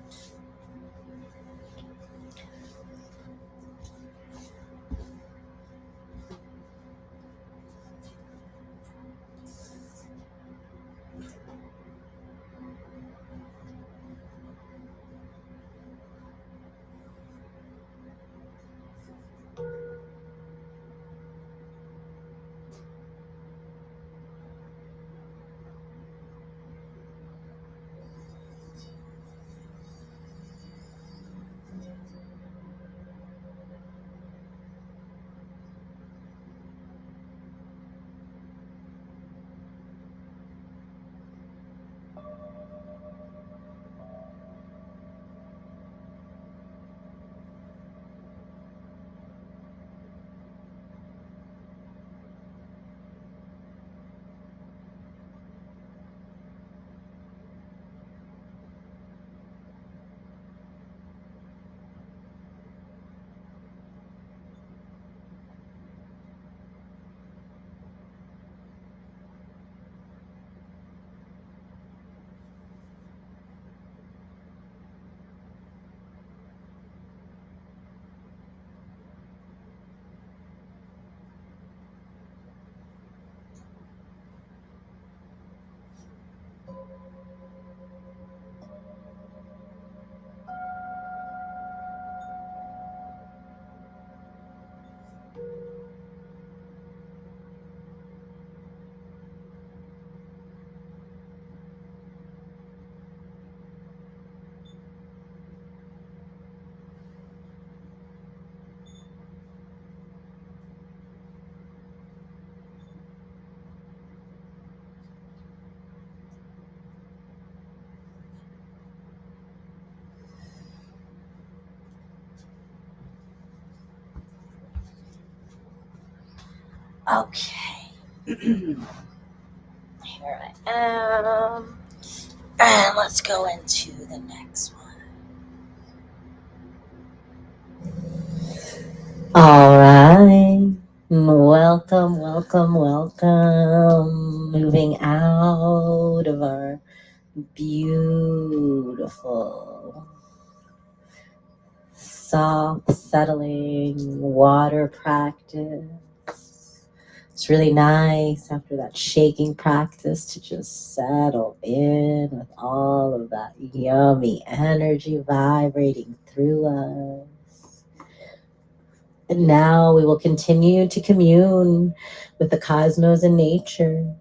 Okay. Here I am. And let's go into the next one. All right. Welcome, welcome, welcome. Moving out of our beautiful, soft, settling water practice. It's really nice after that shaking practice to just settle in with all of that yummy energy vibrating through us. And now we will continue to commune with the cosmos and nature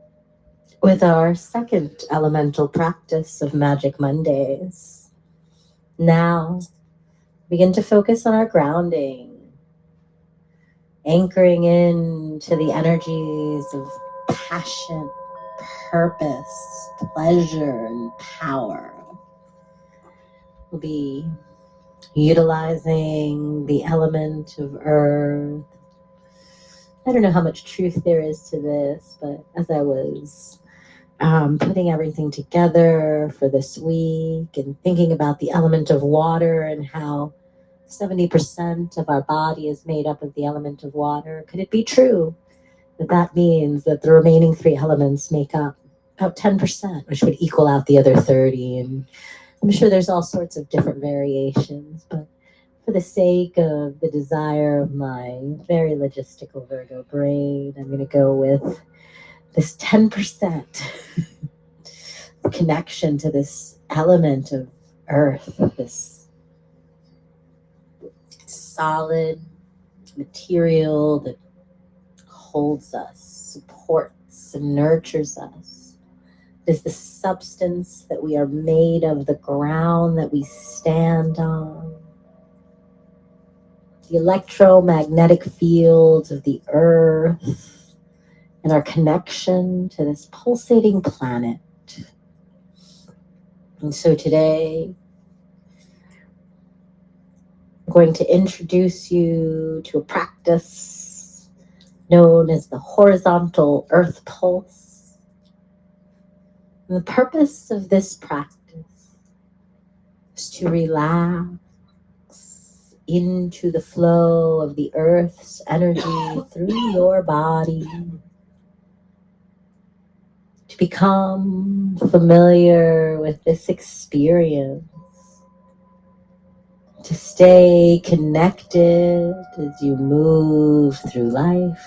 with our second elemental practice of Magic Mondays. Now, begin to focus on our grounding, anchoring into the energies of passion, purpose, pleasure, and power. We'll be utilizing the element of earth. I don't know how much truth there is to this, but as I was putting everything together for this week and thinking about the element of water and how 70% of our body is made up of the element of water, could it be true that that means that the remaining three elements make up about 10%, which would equal out the other 30? And I'm sure there's all sorts of different variations, but for the sake of the desire of my very logistical Virgo brain, I'm going to go with this 10% connection to this element of earth, this solid material that holds us, supports, and nurtures us. It is the substance that we are made of, the ground that we stand on, the electromagnetic fields of the earth, and our connection to this pulsating planet. And so today, I'm going to introduce you to a practice known as the horizontal earth pulse. And the purpose of this practice is to relax into the flow of the earth's energy through your body, to become familiar with this experience, to stay connected as you move through life.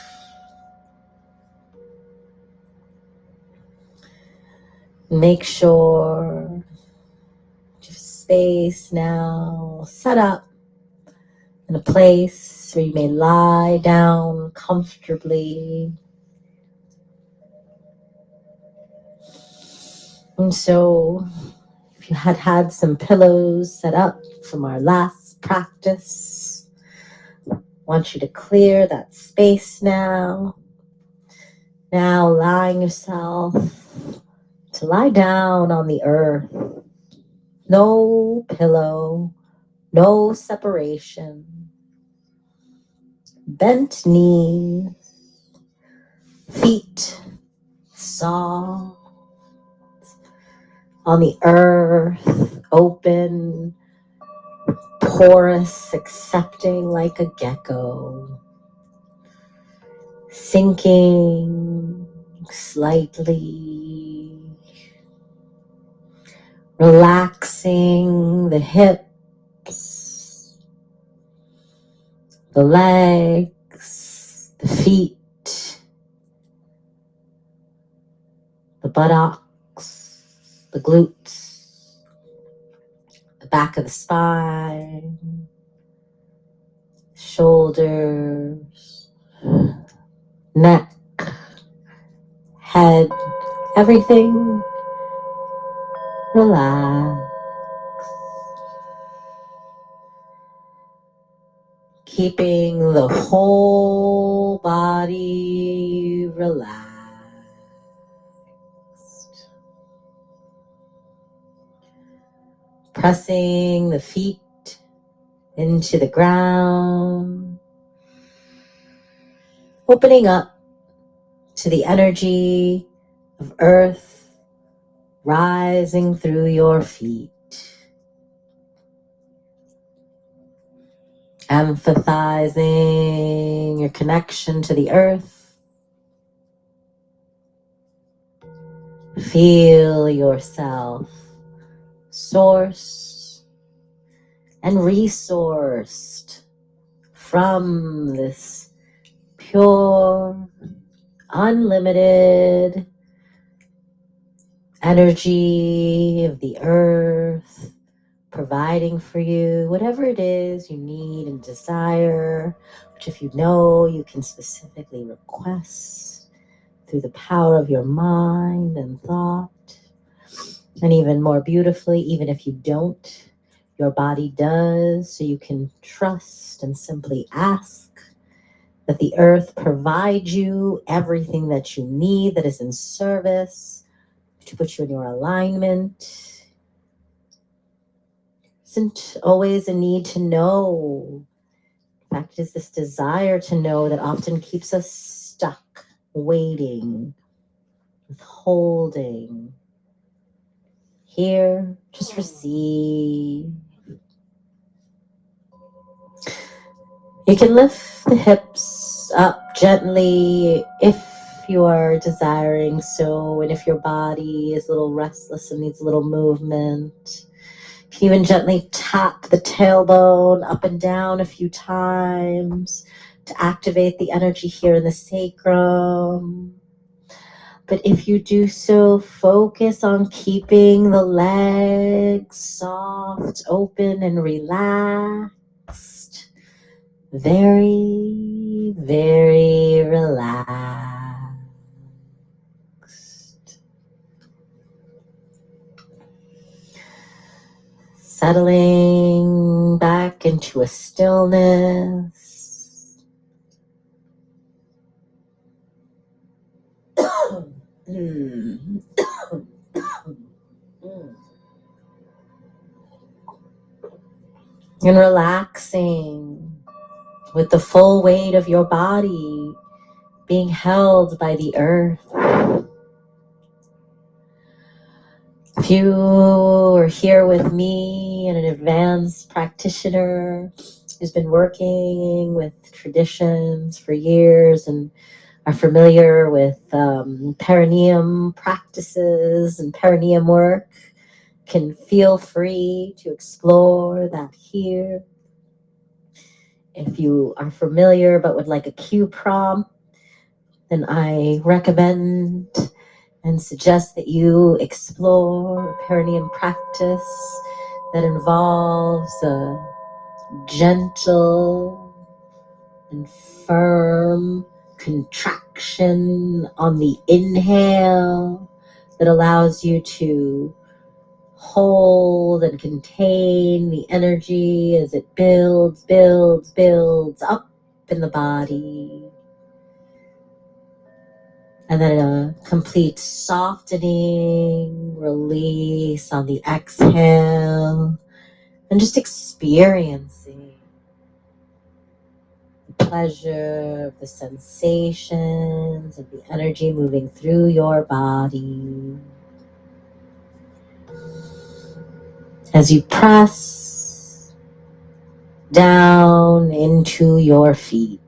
Make sure you have space now set up in a place where you may lie down comfortably. And so, if you had some pillows set up from our last practice, I want you to clear that space now. Now allowing yourself to lie down on the earth. No pillow, no separation. Bent knees, feet soft on the earth, open, porous, accepting like a gecko, sinking slightly, relaxing the hips, the legs, the feet, the buttocks, the glutes, the back of the spine, shoulders, neck, head, everything relax. Keeping the whole body relaxed. Pressing the feet into the ground. Opening up to the energy of earth rising through your feet, emphasizing your connection to the earth. Feel yourself sourced and resourced from this pure, unlimited energy of the earth, providing for you whatever it is you need and desire, which if you know, you can specifically request through the power of your mind and thought. And even more beautifully, even if you don't, your body does, so you can trust and simply ask that the earth provide you everything that you need that is in service to put you in your alignment. Isn't always a need to know. In fact, it is this desire to know that often keeps us stuck, waiting, withholding. Here, just receive. You can lift the hips up gently if you are desiring so, and if your body is a little restless and needs a little movement. You can even gently tap the tailbone up and down a few times to activate the energy here in the sacrum. But if you do so, focus on keeping the legs soft, open, and relaxed. Very, very relaxed. Settling back into a stillness. And relaxing with the full weight of your body being held by the earth. If you are here with me and an advanced practitioner who's been working with traditions for years and are familiar with perineum practices and perineum work, can feel free to explore that here. If you are familiar but would like a cue prompt, then I recommend and suggest that you explore a perineum practice that involves a gentle and firm contraction on the inhale that allows you to hold and contain the energy as it builds up in the body. And then a complete softening release on the exhale, and just experiencing the pleasure of the sensations of the energy moving through your body. As you press down into your feet.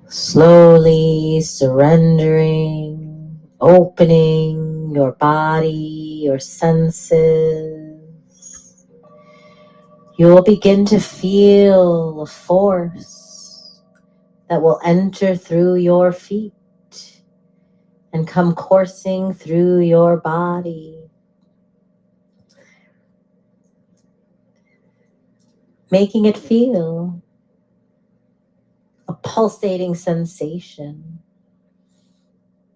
Slowly surrendering, opening your body, your senses. You will begin to feel a force that will enter through your feet and come coursing through your body, making it feel a pulsating sensation.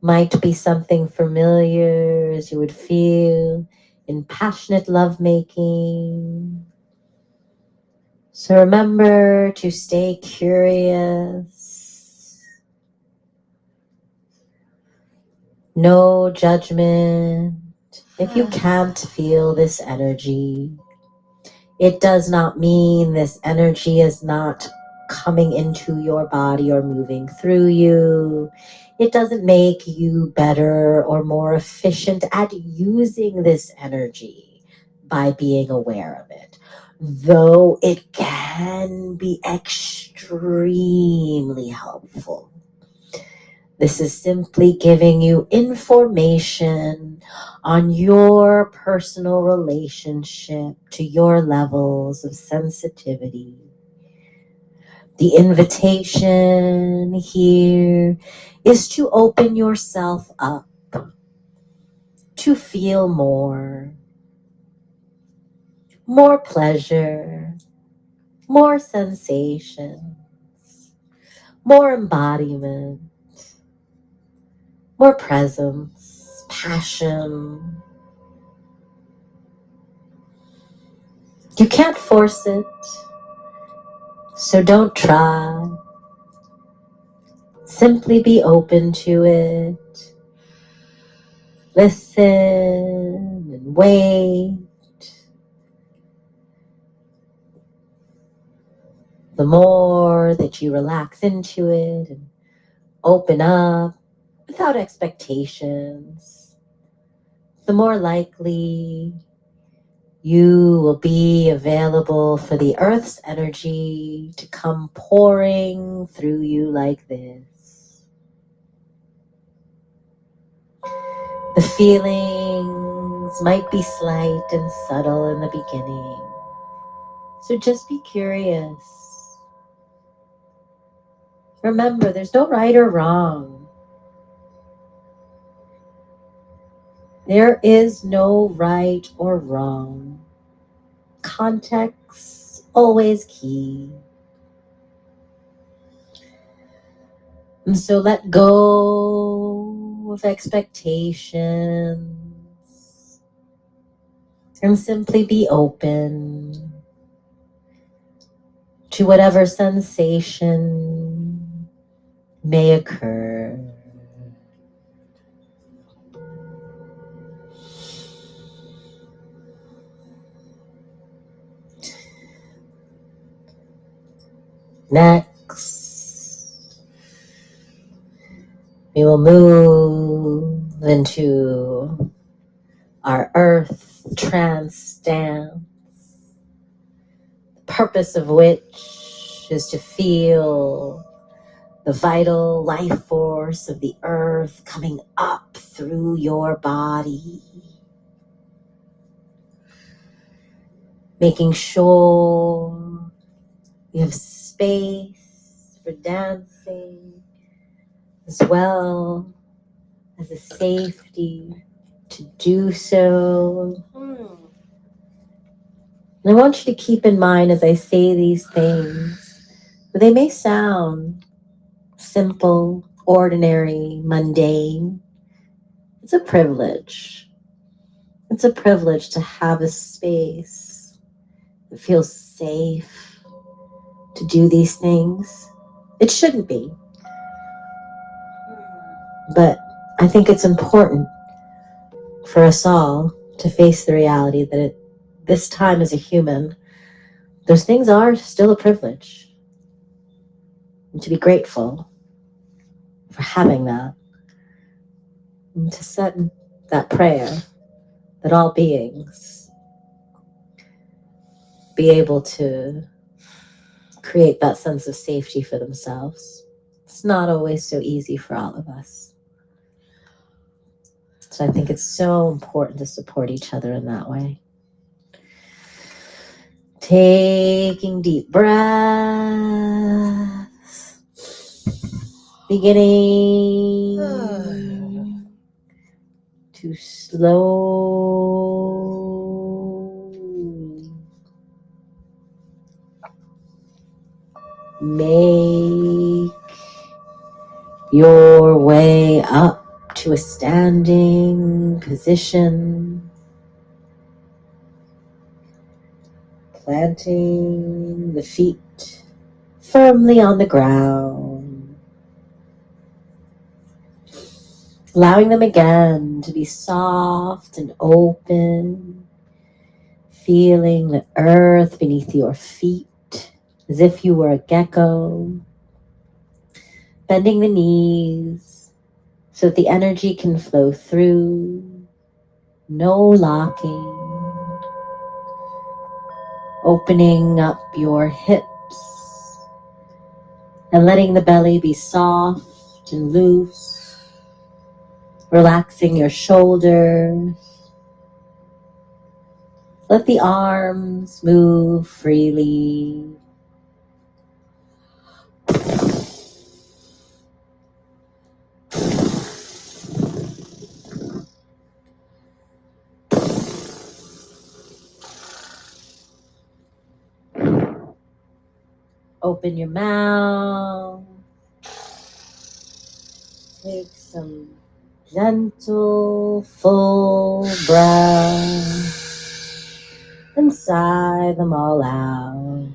Might be something familiar as you would feel in passionate lovemaking. So remember to stay curious. No judgment. If you can't feel this energy, It does not mean this energy is not coming into your body or moving through you. It doesn't make you better or more efficient at using this energy by being aware of it, though it can be extremely helpful. This is simply giving you information on your personal relationship to your levels of sensitivity. The invitation here is to open yourself up to feel more pleasure, more sensation, more embodiment, more presence, passion. You can't force it, so don't try. Simply be open to it. Listen and wait. The more that you relax into it and open up without expectations, the more likely you will be available for the earth's energy to come pouring through you like this. The feelings might be slight and subtle in the beginning, so just be curious. Remember, there's no right or wrong. There is no right or wrong. Context always key. And so let go of expectations and simply be open to whatever sensation may occur. Next, we will move into our earth trance dance, the purpose of which is to feel the vital life force of the earth coming up through your body, making sure you have space for dancing as well as the safety to do so. And I want you to keep in mind as I say these things, they may sound simple, ordinary, mundane. It's a privilege. It's a privilege to have a space that feels safe to do these things. It shouldn't be. But I think it's important for us all to face the reality that at this time as a human, those things are still a privilege. And to be grateful for having that. And to set that prayer that all beings be able to create that sense of safety for themselves. It's not always so easy for all of us. So I think it's so important to support each other in that way. Taking deep breaths. Beginning to slow make your way up to a standing position, planting the feet firmly on the ground, allowing them again to be soft and open, feeling the earth beneath your feet as if you were a gecko, bending the knees so that the energy can flow through, no locking, opening up your hips and letting the belly be soft and loose, relaxing your shoulders. Let the arms move freely. Open your mouth. Take some gentle, full breaths and sigh them all out.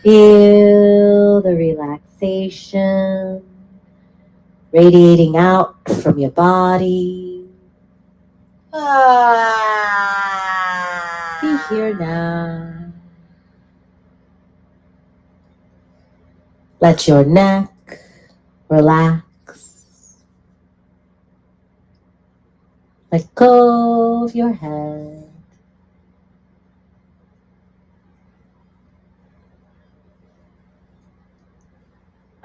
Feel the relaxation radiating out from your body. Be here now. Let your neck relax. Let go of your head.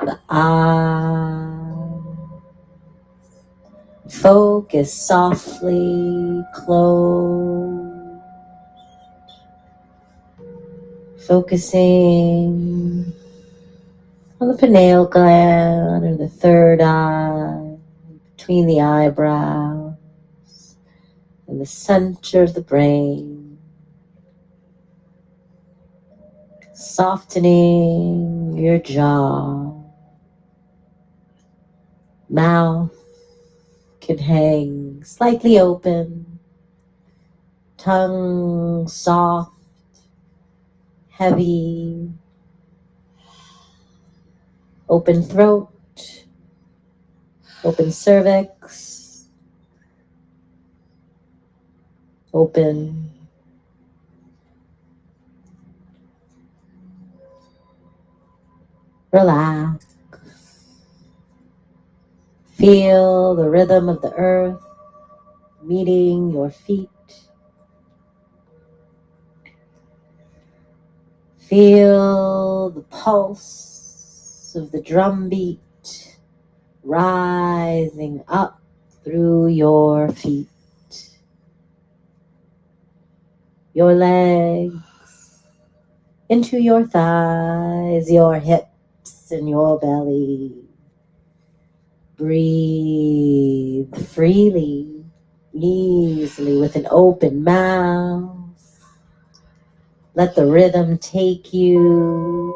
The eyes. Focus softly, close. Focusing on the pineal gland or the third eye, between the eyebrows and the center of the brain. Softening your jaw. Mouth can hang slightly open. Tongue soft, heavy. Open throat. Open cervix. Open. Relax. Feel the rhythm of the earth meeting your feet. Feel the pulse of the drum beat rising up through your feet. Your legs into your thighs, your hips and your belly. Breathe freely, easily with an open mouth. Let the rhythm take you.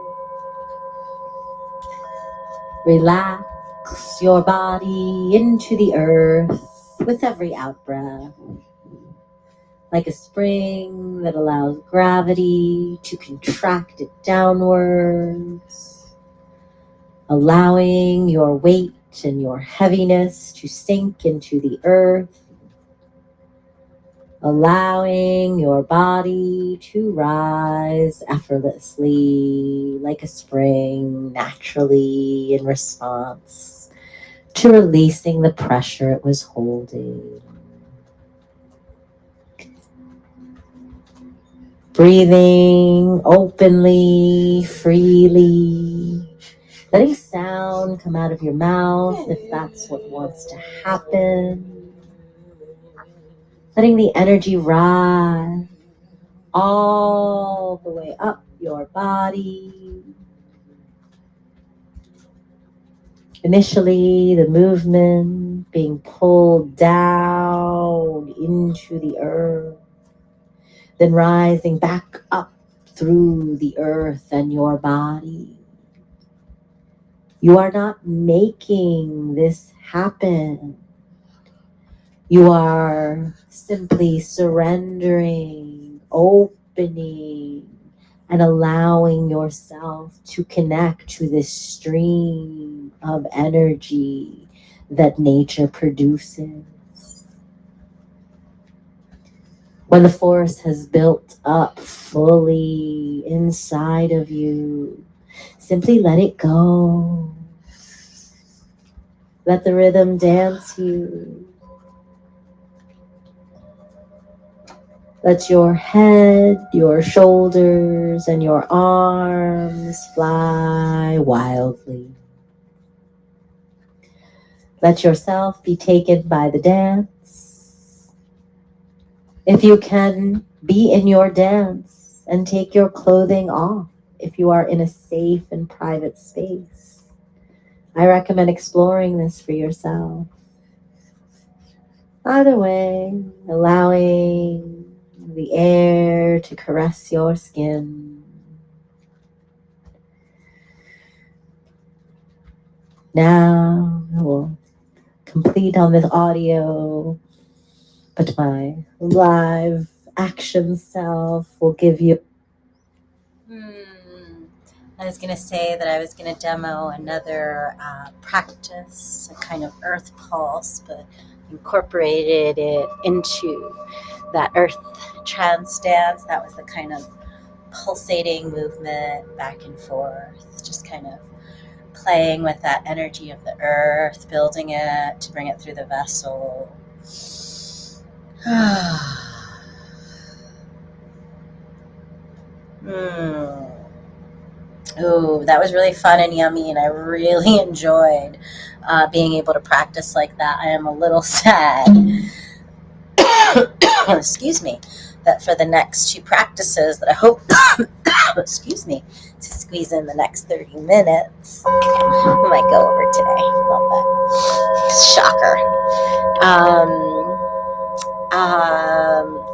Relax your body into the earth with every out-breath. Like a spring that allows gravity to contract it downwards. Allowing your weight and your heaviness to sink into the earth. Allowing your body to rise effortlessly like a spring, naturally in response to releasing the pressure it was holding. Breathing openly, freely, letting sound come out of your mouth if that's what wants to happen. Letting the energy rise all the way up your body. Initially, the movement being pulled down into the earth, then rising back up through the earth and your body. You are not making this happen. You are simply surrendering, opening, and allowing yourself to connect to this stream of energy that nature produces. When the force has built up fully inside of you, simply let it go. Let the rhythm dance you. Let your head, your shoulders, and your arms fly wildly. Let yourself be taken by the dance. If you can, be in your dance and take your clothing off if you are in a safe and private space. I recommend exploring this for yourself. Either way, allowing the air to caress your skin. Now I will complete on this audio, but my live action self will give you. I was going to say that I was going to demo another practice, a kind of earth pulse, but incorporated it into that earth trance dance. That was the kind of pulsating movement back and forth, just kind of playing with that energy of the earth, building it to bring it through the vessel. Oh, that was really fun and yummy, and I really enjoyed being able to practice like that. I am a little sad, excuse me, that for the next two practices that I hope, excuse me, to squeeze in the next 30 minutes, I might go over today. Love that. Shocker.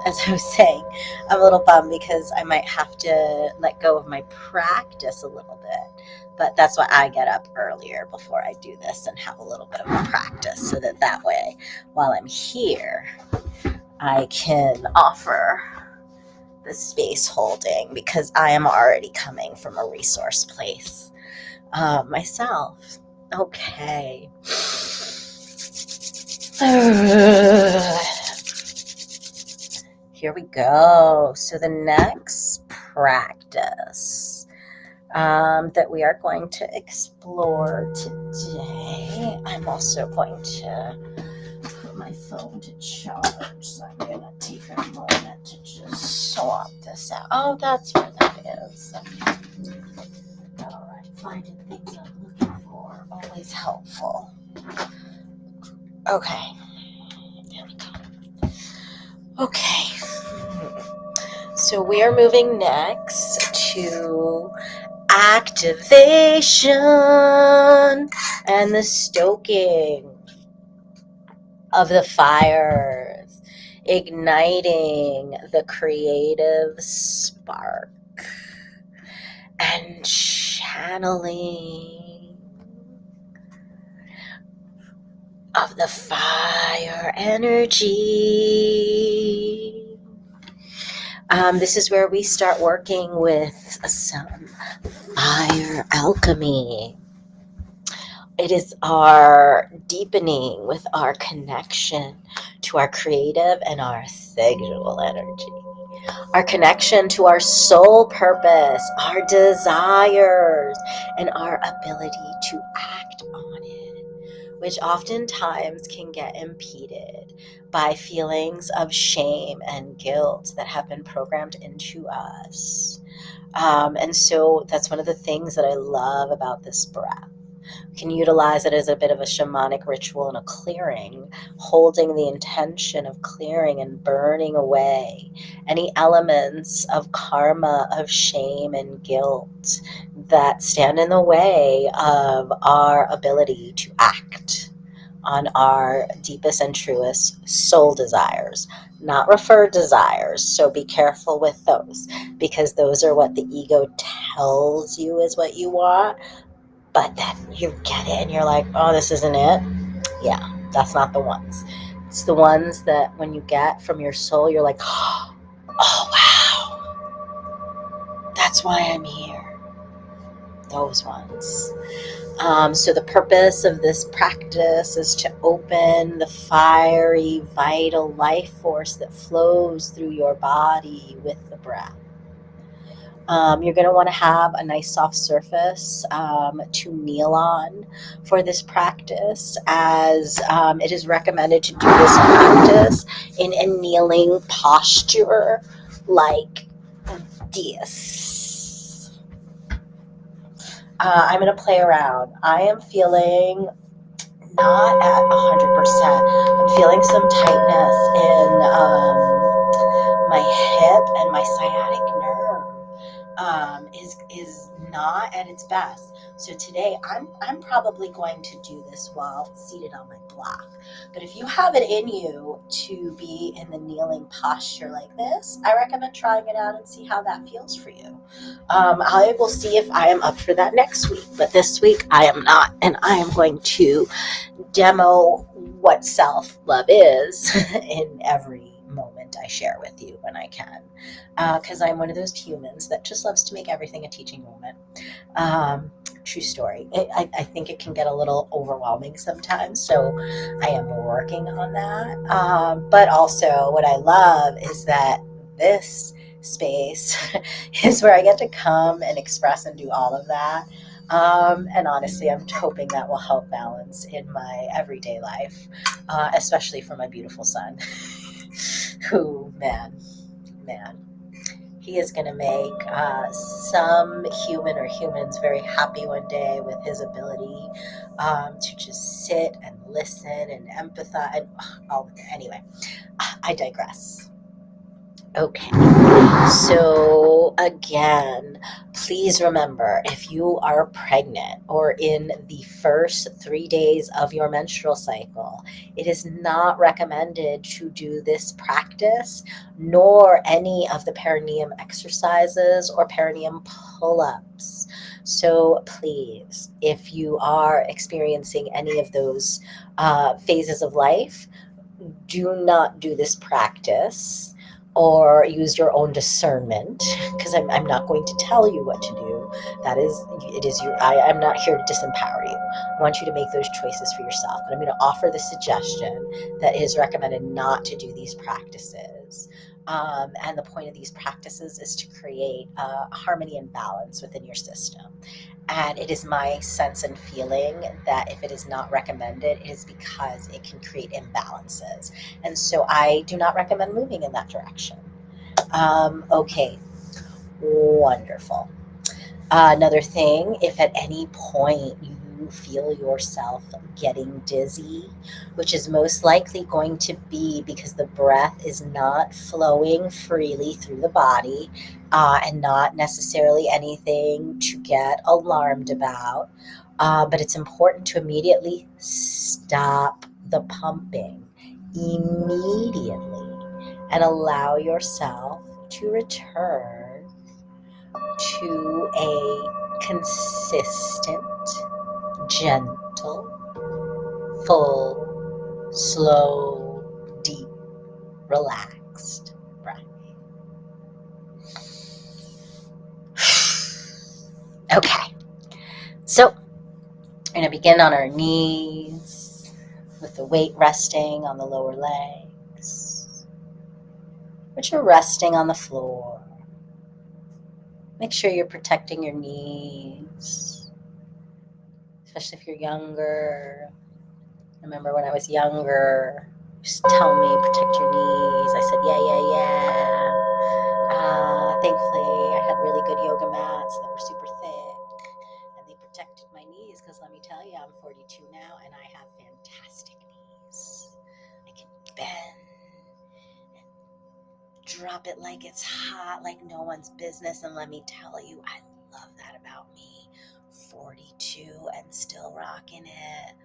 As I was saying, I'm a little bummed because I might have to let go of my practice a little bit, but that's why I get up earlier before I do this and have a little bit of a practice, so that way, while I'm here, I can offer the space holding, because I am already coming from a resource place myself. Okay. Here we go. So the next practice that we are going to explore today, I'm also going to put my phone to charge. So I'm going to take a moment to just swap this out. Oh, that's where that is. All right, finding things I'm looking for, always helpful. Okay. There we go. Okay. So we are moving next to activation and the stoking of the fires, igniting the creative spark and channeling of the fire energy. This is where we start working with some fire alchemy. It is our deepening with our connection to our creative and our sexual energy, our connection to our soul purpose, our desires, and our ability to act on it, which oftentimes can get impeded by feelings of shame and guilt that have been programmed into us. And so that's one of the things that I love about this breath. We can utilize it as a bit of a shamanic ritual and a clearing, holding the intention of clearing and burning away any elements of karma, of shame and guilt that stand in the way of our ability to act on our deepest and truest soul desires, not referred desires. So be careful with those, because those are what the ego tells you is what you want. But then you get it and you're like, oh, this isn't it. Yeah, that's not the ones. It's the ones that when you get from your soul, you're like, oh, wow, that's why I'm here. Those ones. So the purpose of this practice is to open the fiery, vital life force that flows through your body with the breath. You're going to want to have a nice soft surface to kneel on for this practice, as it is recommended to do this practice in a kneeling posture like this. I'm going to play around. I am feeling not at 100%. I'm feeling some tightness in my hip, and my sciatic nerve is not at its best. So today I'm probably going to do this while seated on my block. But if you have it in you to be in the kneeling posture like this, I recommend trying it out and see how that feels for you. I will see if I am up for that next week, but this week I am not, and I am going to demo what self-love is in every moment I share with you when I can, because I'm one of those humans that just loves to make everything a teaching moment. True story. I think it can get a little overwhelming sometimes, so I am working on that. But also what I love is that this space is where I get to come and express and do all of that. And honestly, I'm hoping that will help balance in my everyday life, especially for my beautiful son, who, man, he is going to make some human or humans very happy one day with his ability to just sit and listen and empathize. Anyway, I digress. Okay, so again, please remember, if you are pregnant or in the first 3 days of your menstrual cycle, it is not recommended to do this practice, nor any of the perineum exercises or perineum pull-ups. So please, if you are experiencing any of those phases of life, do not do this practice, or use your own discernment, because I'm not going to tell you what to do. I'm not here to disempower you. I want you to make those choices for yourself, but I'm going to offer the suggestion that it is recommended not to do these practices. And the point of these practices is to create harmony and balance within your system. And it is my sense and feeling that if it is not recommended, it is because it can create imbalances. And so I do not recommend moving in that direction. Okay, wonderful. Another thing, if at any point you feel yourself getting dizzy, which is most likely going to be because the breath is not flowing freely through the body, and not necessarily anything to get alarmed about, but it's important to immediately stop the pumping immediately and allow yourself to return to a consistent, gentle, full, slow, deep, relaxed breath. Okay, so we're going to begin on our knees with the weight resting on the lower legs, which are resting on the floor. Make sure you're protecting your knees, especially if you're younger. Remember when I was younger, just tell me, protect your knees. I said, yeah. Thankfully, I had really good yoga mats that were super thick, and they protected my knees, because let me tell you, I'm 42 now, and I have fantastic knees. I can bend and drop it like it's hot, like no one's business, and let me tell you, I love that about me. 42 and still rocking it.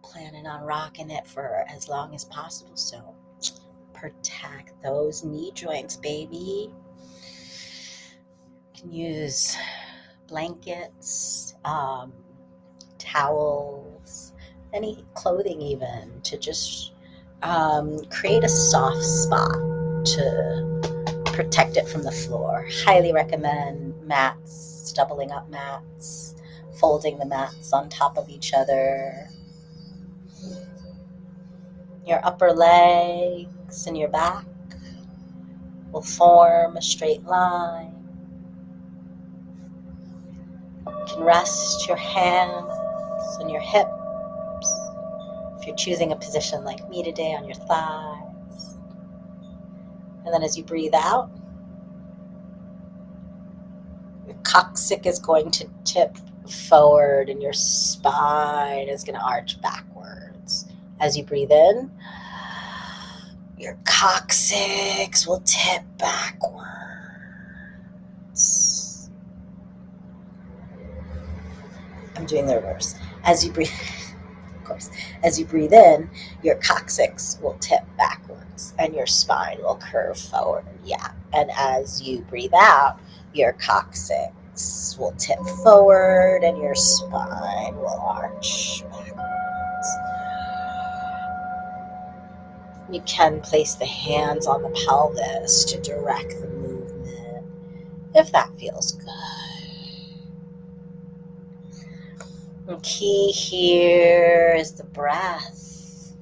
planning on rocking it for as long as possible. So protect those knee joints, baby. You can use blankets, towels, any clothing even, to just create a soft spot to protect it from the floor. Highly recommend mats, doubling up mats, folding the mats on top of each other. Your upper legs and your back will form a straight line. You can rest your hands on your hips. If you're choosing a position like me today, on your thighs. And then as you breathe out, your coccyx is going to tip forward and your spine is going to arch backwards. As you breathe in, your coccyx will tip backwards. I'm doing the reverse. As you breathe, of course, as you breathe in, your coccyx will tip backwards and your spine will curve forward. Yeah. And as you breathe out, your coccyx will tip forward and your spine will arch backwards. You can place the hands on the pelvis to direct the movement if that feels good. The key here is the breath.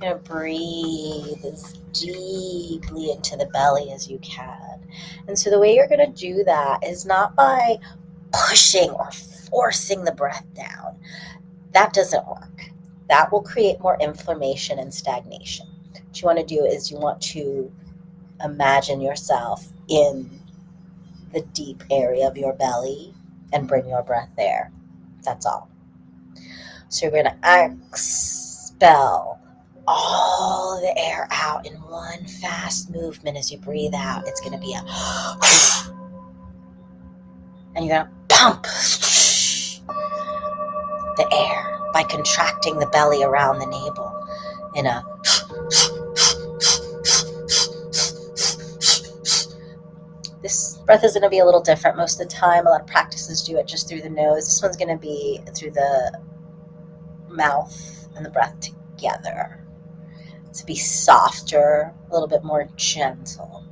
You're going to breathe as deeply into the belly as you can. And so the way you're going to do that is not by pushing or forcing the breath down. That doesn't work. That will create more inflammation and stagnation. What you want to do is you want to imagine yourself in the deep area of your belly and bring your breath there. That's all. So you're going to expel all the air out in one fast movement as you breathe out. It's going to be a and you're going to pump the air by contracting the belly around the navel in a This breath is going to be a little different most of the time. A lot of practices do it just through the nose. This one's going to be through the mouth and the breath together to be softer, a little bit more gentle.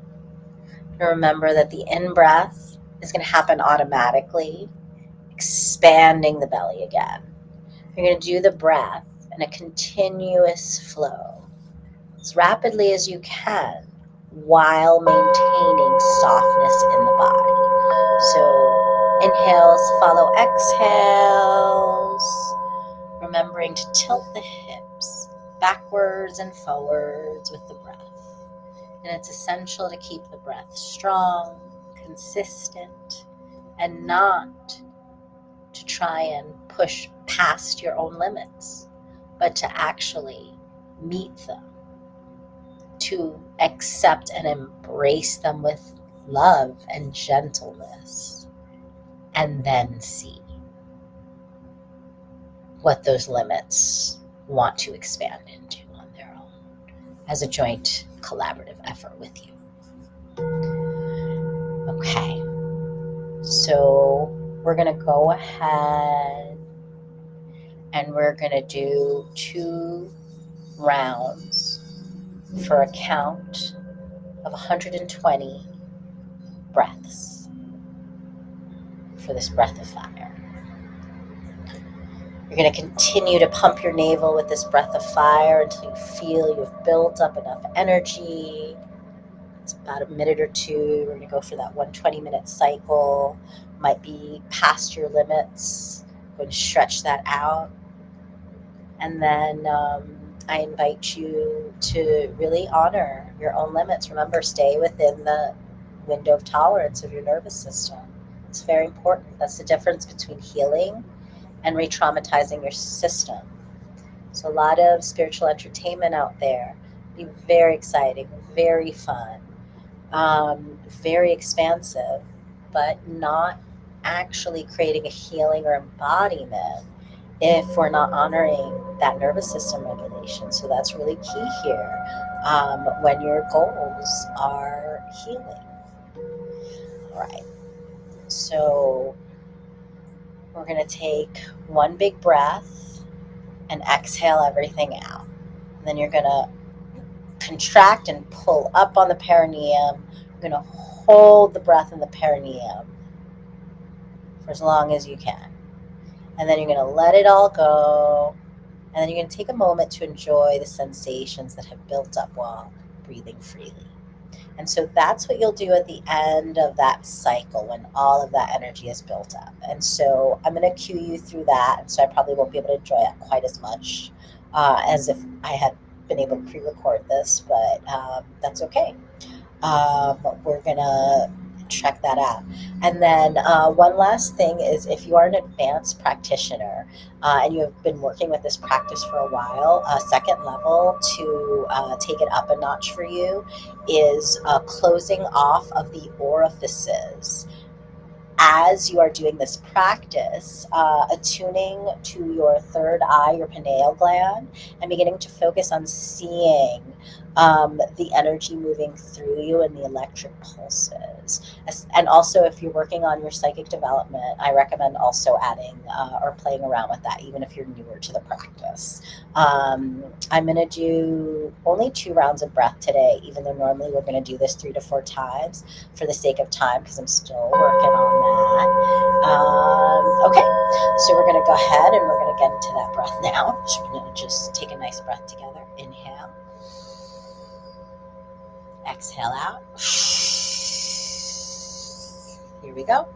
Remember that the in-breath is going to happen automatically, expanding the belly again. You're going to do the breath in a continuous flow as rapidly as you can while maintaining softness in the body. So inhales follow exhales, remembering to tilt the hips backwards and forwards with the breath. And it's essential to keep the breath strong, consistent, and not to try and push past your own limits, but to actually meet them, to accept and embrace them with love and gentleness, and then see what those limits want to expand into on their own as a joint collaborative effort with you. Okay, so we're going to go ahead and we're going to do 2 rounds for a count of 120 breaths for this breath of fire. You're going to continue to pump your navel with this breath of fire until you feel you've built up enough energy. It's about a minute or 2. We're going to go for that 120-minute cycle. Might be past your limits. Go and stretch that out. And then I invite you to really honor your own limits. Remember, stay within the window of tolerance of your nervous system. It's very important. That's the difference between healing and re-traumatizing your system. So a lot of spiritual entertainment out there. Be very exciting, very fun, very expansive, but not actually creating a healing or embodiment if we're not honoring that nervous system regulation. So that's really key here when your goals are healing. All right. So we're going to take one big breath and exhale everything out. And then you're going to contract and pull up on the perineum. You're going to hold the breath in the perineum for as long as you can. And then you're going to let it all go. And then you're going to take a moment to enjoy the sensations that have built up while breathing freely. And so that's what you'll do at the end of that cycle when all of that energy is built up. And so I'm going to cue you through that. And so I probably won't be able to enjoy it quite as much as if I had been able to pre-record this, but that's okay. We're going to check that out. And then one last thing is, if you are an advanced practitioner and you have been working with this practice for a while, a second level to take it up a notch for you is closing off of the orifices. As you are doing this practice, attuning to your third eye, your pineal gland, and beginning to focus on seeing the energy moving through you and the electric pulses. And also, if you're working on your psychic development, I recommend also adding or playing around with that, even if you're newer to the practice. I'm going to do only 2 rounds of breath today, even though normally we're going to do this 3 to 4 times for the sake of time, because I'm still working on that. Okay, so we're going to go ahead and we're going to get into that breath now. So we're going to just take a nice breath together. Inhale. Exhale out. Here we go.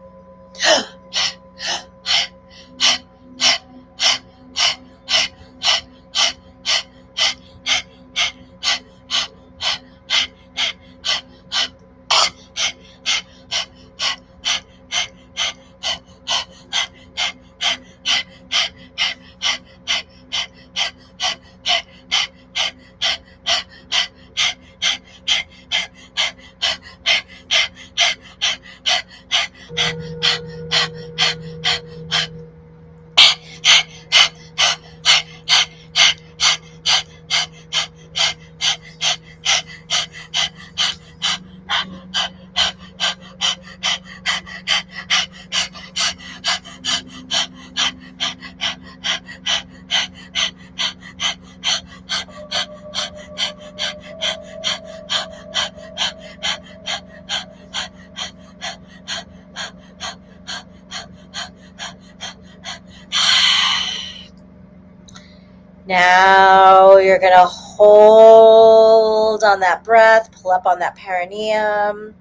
Now you're going to hold on that breath, pull up on that perineum.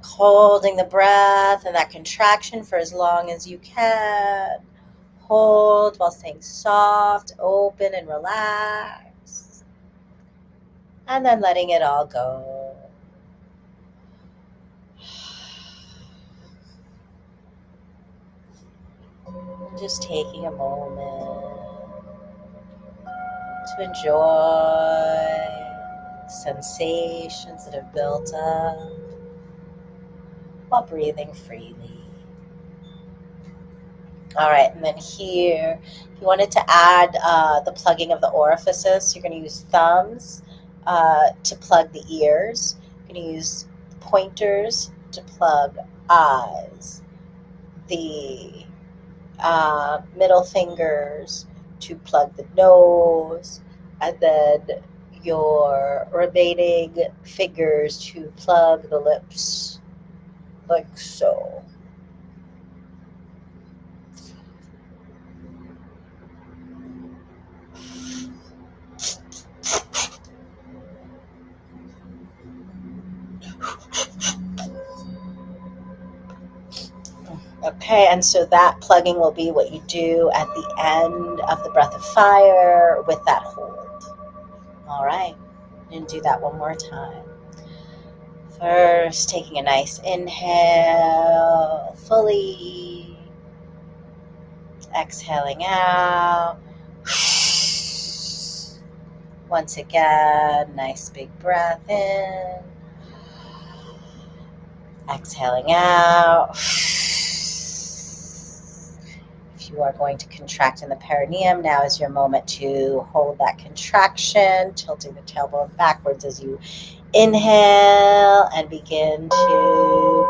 Holding the breath and that contraction for as long as you can. Hold while staying soft, open, and relaxed. And then letting it all go. Just taking a moment to enjoy sensations that have built up while breathing freely. All right, and then here, if you wanted to add the plugging of the orifices, you're going to use thumbs to plug the ears. You're going to use pointers to plug eyes. The middle fingers to plug the nose, and then your remaining fingers to plug the lips, like so. Okay, and so that plugging will be what you do at the end of the breath of fire with that hold. All right, and do that one more time. First, taking a nice inhale, fully. Exhaling out. Once again, nice big breath in. Exhaling out. If you are going to contract in the perineum, now is your moment to hold that contraction, tilting the tailbone backwards as you inhale and begin to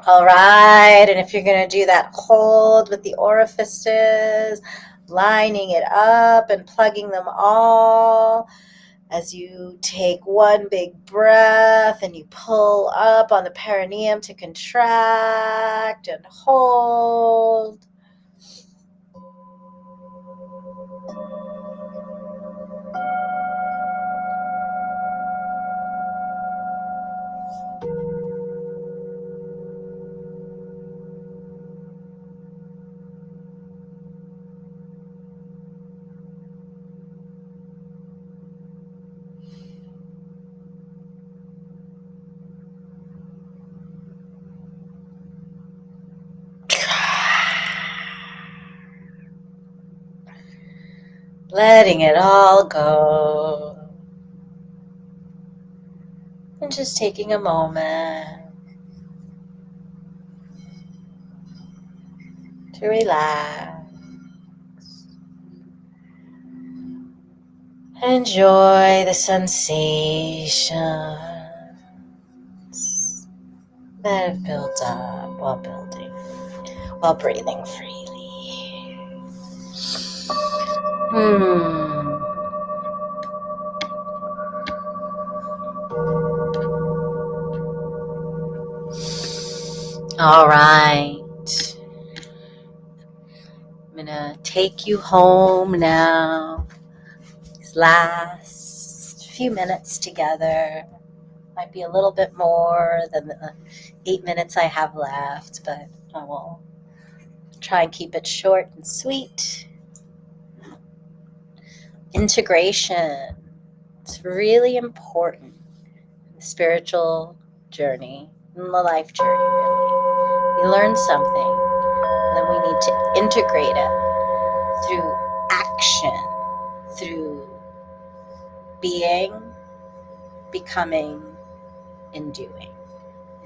all right, and if you're going to do that, hold with the orifices, lining it up and plugging them all as you take one big breath and you pull up on the perineum to contract and hold. Letting it all go. And just taking a moment to relax. Enjoy the sensations that have built up while breathing freely. All right. I'm gonna take you home now. These last few minutes together might be a little bit more than the 8 minutes I have left, but I will try and keep it short and sweet. Integration. It's really important in the spiritual journey, in the life journey, really. We learn something, and then we need to integrate it through action, through being, becoming, and doing.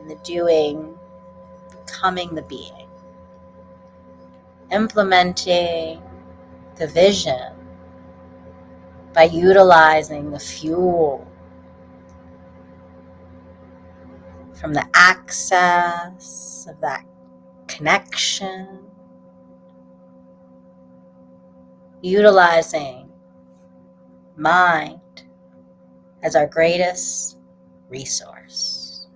In the doing, becoming the being. Implementing the vision by utilizing the fuel from the access of that connection, utilizing mind as our greatest resource.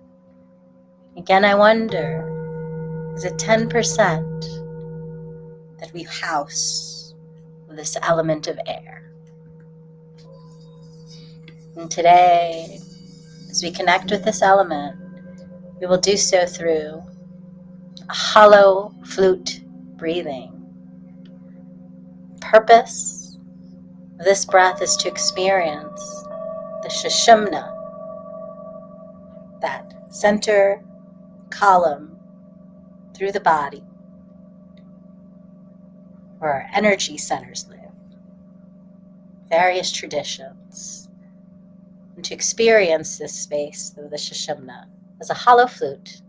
Again, I wonder, is it 10% that we house with this element of air? And today, as we connect with this element, we will do so through a hollow flute breathing. Purpose of this breath is to experience the Sushumna, that center column through the body where our energy centers live, various traditions, and to experience this space of the Shishimna as a hollow flute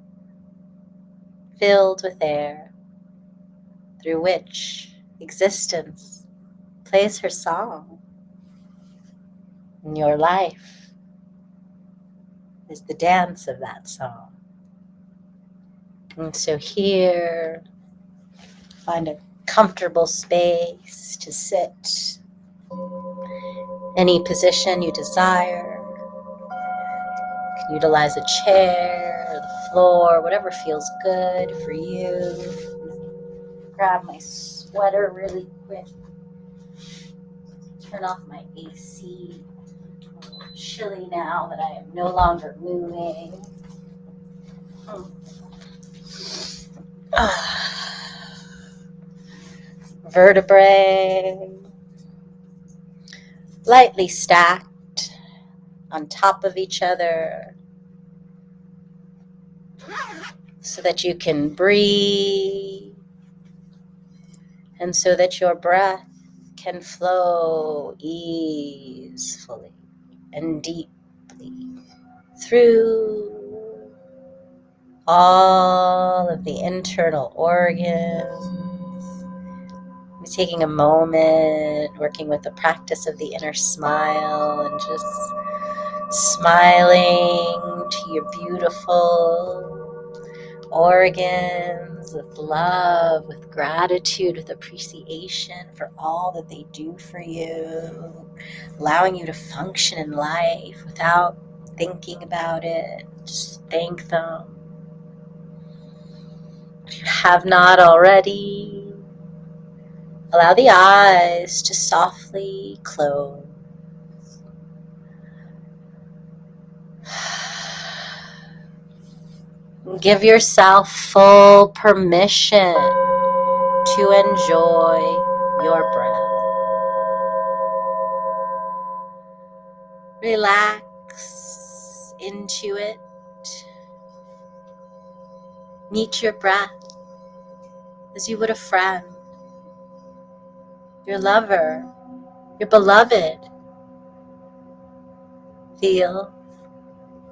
filled with air through which existence plays her song. And your life is the dance of that song. And so here, find a comfortable space to sit, any position you desire. You can utilize a chair or the floor, whatever feels good for you. Grab my sweater really quick. Turn off my AC. It's a little chilly now that I am no longer moving. Vertebrae lightly stacked on top of each other so that you can breathe and so that your breath can flow easily and deeply through all of the internal organs. Taking a moment, working with the practice of the inner smile and just smiling to your beautiful organs with love, with gratitude, with appreciation for all that they do for you, allowing you to function in life without thinking about it. Just thank them. If you have not already, allow the eyes to softly close. Give yourself full permission to enjoy your breath. Relax into it. Meet your breath as you would a friend, your lover, your beloved. Feel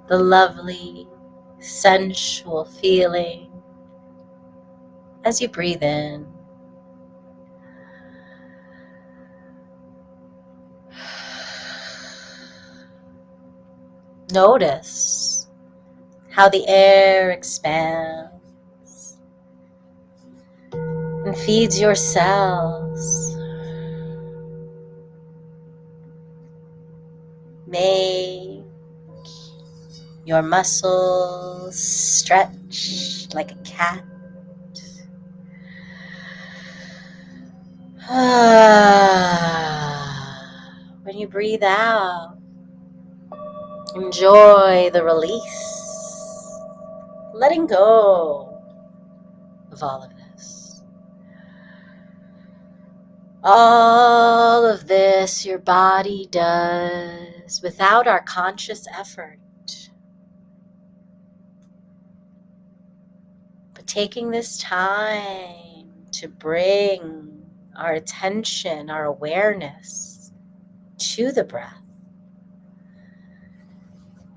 the lovely, sensual feeling as you breathe in. Notice how the air expands and feeds your cells. Make your muscles stretch like a cat. When you breathe out, enjoy the release, letting go of all of this. All of this your body does without our conscious effort. But taking this time to bring our attention, our awareness to the breath,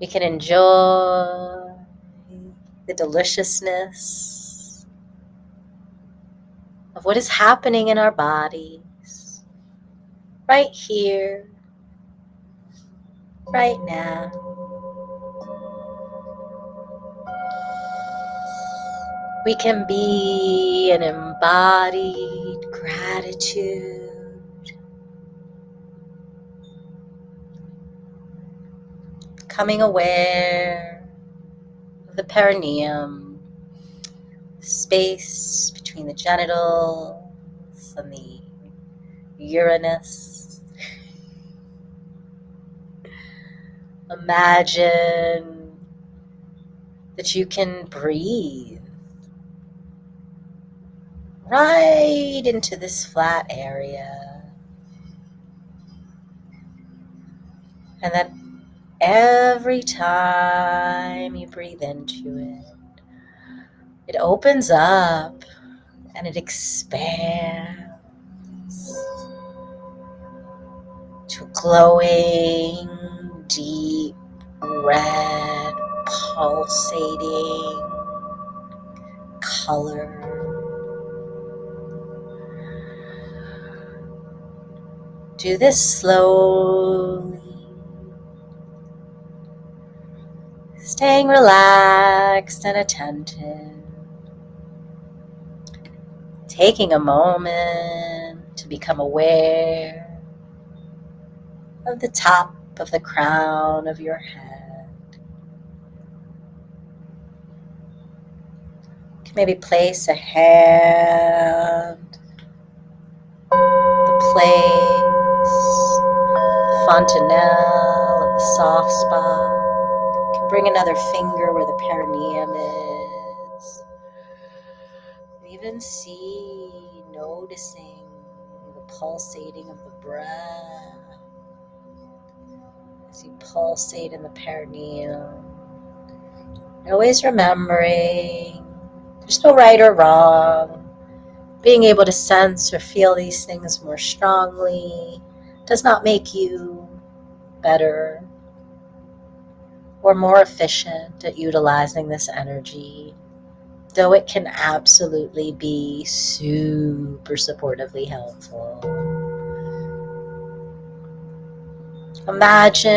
we can enjoy the deliciousness of what is happening in our bodies right here, right now. We can be an embodied gratitude. Becoming aware of the perineum, space between the genitals and the Uranus. Imagine that you can breathe right into this flat area, and that every time you breathe into it, it opens up and it expands to glowing, deep, red, pulsating color. Do this slowly, staying relaxed and attentive, taking a moment to become aware of the top of the crown of your head. You can maybe place a hand, the place, fontanelle of the soft spot. You can bring another finger where the perineum is. Even noticing the pulsating of the breath as you pulsate in the perineum. Always remembering there's no right or wrong. Being able to sense or feel these things more strongly does not make you better or more efficient at utilizing this energy, though it can absolutely be super supportively helpful. Imagine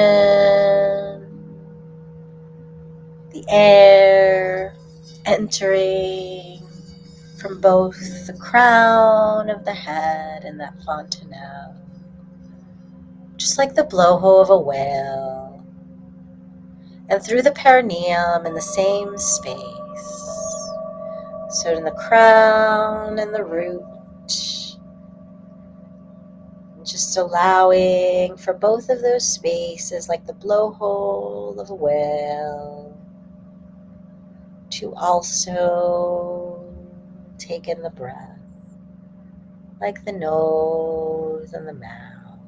the air entering from both the crown of the head and that fontanelle, just like the blowhole of a whale, and through the perineum in the same space. So in the crown and the root, just allowing for both of those spaces, like the blowhole of a whale, to also take in the breath, like the nose and the mouth.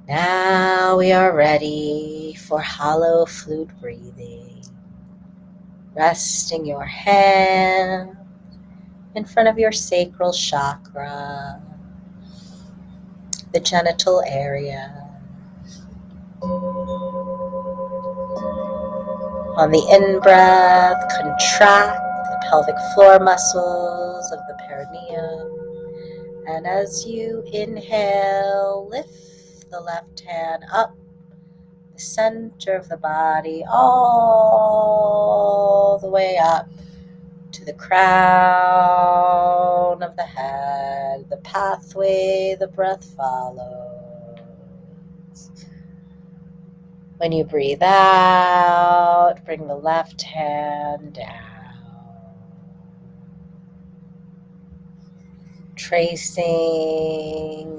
Now we are ready for hollow flute breathing. Resting your hand in front of your sacral chakra, the genital area. On the in-breath, contract the pelvic floor muscles of the perineum. And as you inhale, lift the left hand up the center of the body, all the way up to the crown of the head, the pathway the breath follows. When you breathe out, bring the left hand down, tracing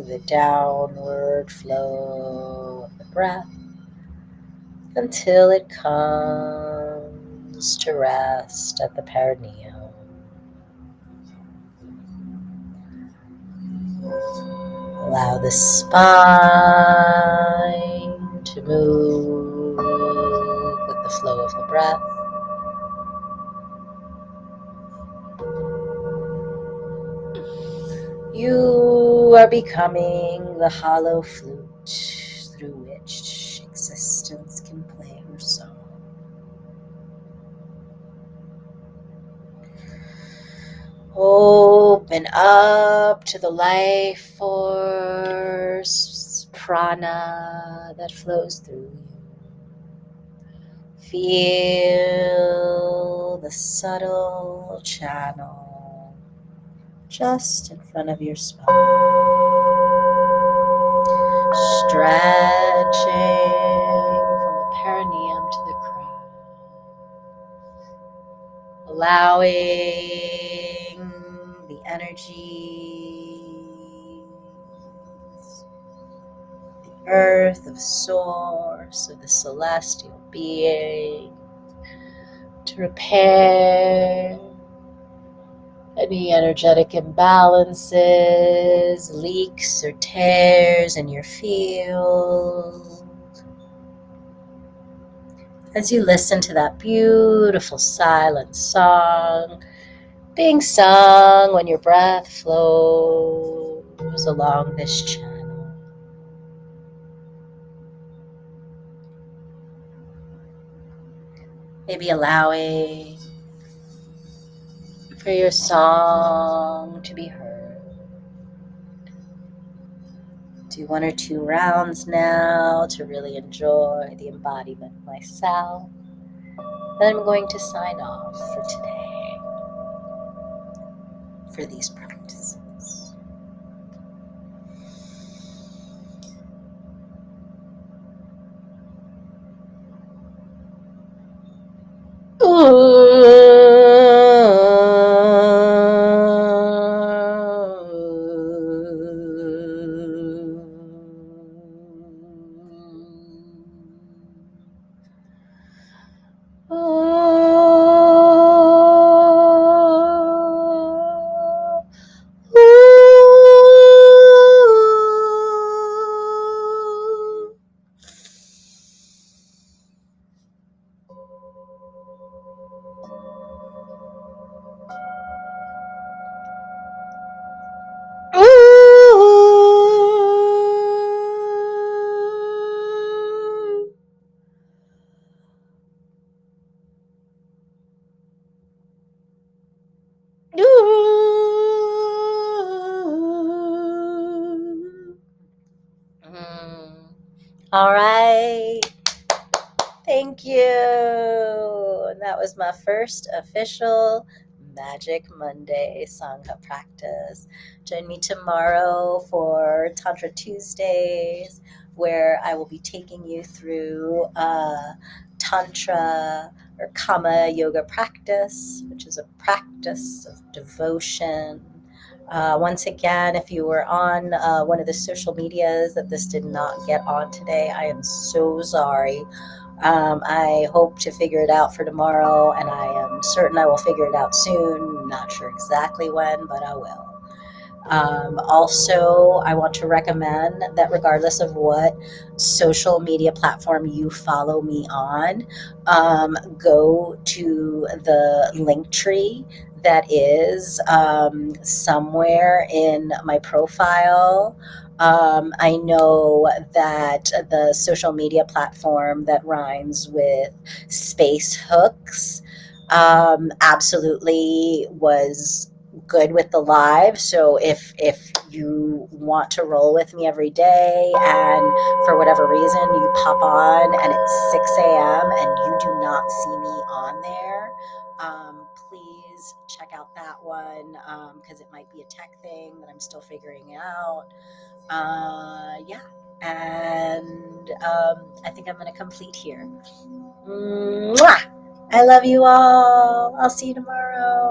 the downward flow of the breath until it comes to rest at the perineum. Allow the spine to move with the flow of the breath. You are becoming the hollow flute through which existence can play her song. Open up to the life force, prana that flows through you. Feel the subtle channel just in front of your spine, stretching from the perineum to the crown, allowing the energies, the earth of source, of the celestial being, to repair Any energetic imbalances, leaks or tears in your field. As you listen to that beautiful silent song being sung when your breath flows along this channel. Maybe allowing for your song to be heard. Do 1 or 2 rounds now to really enjoy the embodiment myself. Then I'm going to sign off for today for these practices. All right. Thank you. And that was my first official Magic Monday Sangha practice. Join me tomorrow for Tantra Tuesdays, where I will be taking you through Tantra or Kama yoga practice, which is a practice of devotion. Once again, if you were on one of the social medias that this did not get on today, I am so sorry. I hope to figure it out for tomorrow, and I am certain I will figure it out soon. Not sure exactly when, but I will. Also, I want to recommend that regardless of what social media platform you follow me on, go to the link tree that is somewhere in my profile. I know that the social media platform that rhymes with space hooks absolutely was good with the live. So if you want to roll with me every day and for whatever reason you pop on and it's 6 a.m. and you do not see me on there, please check out that one because it might be a tech thing that I'm still figuring out. Yeah, and I think I'm going to complete here. Mwah! I love you all. I'll see you tomorrow.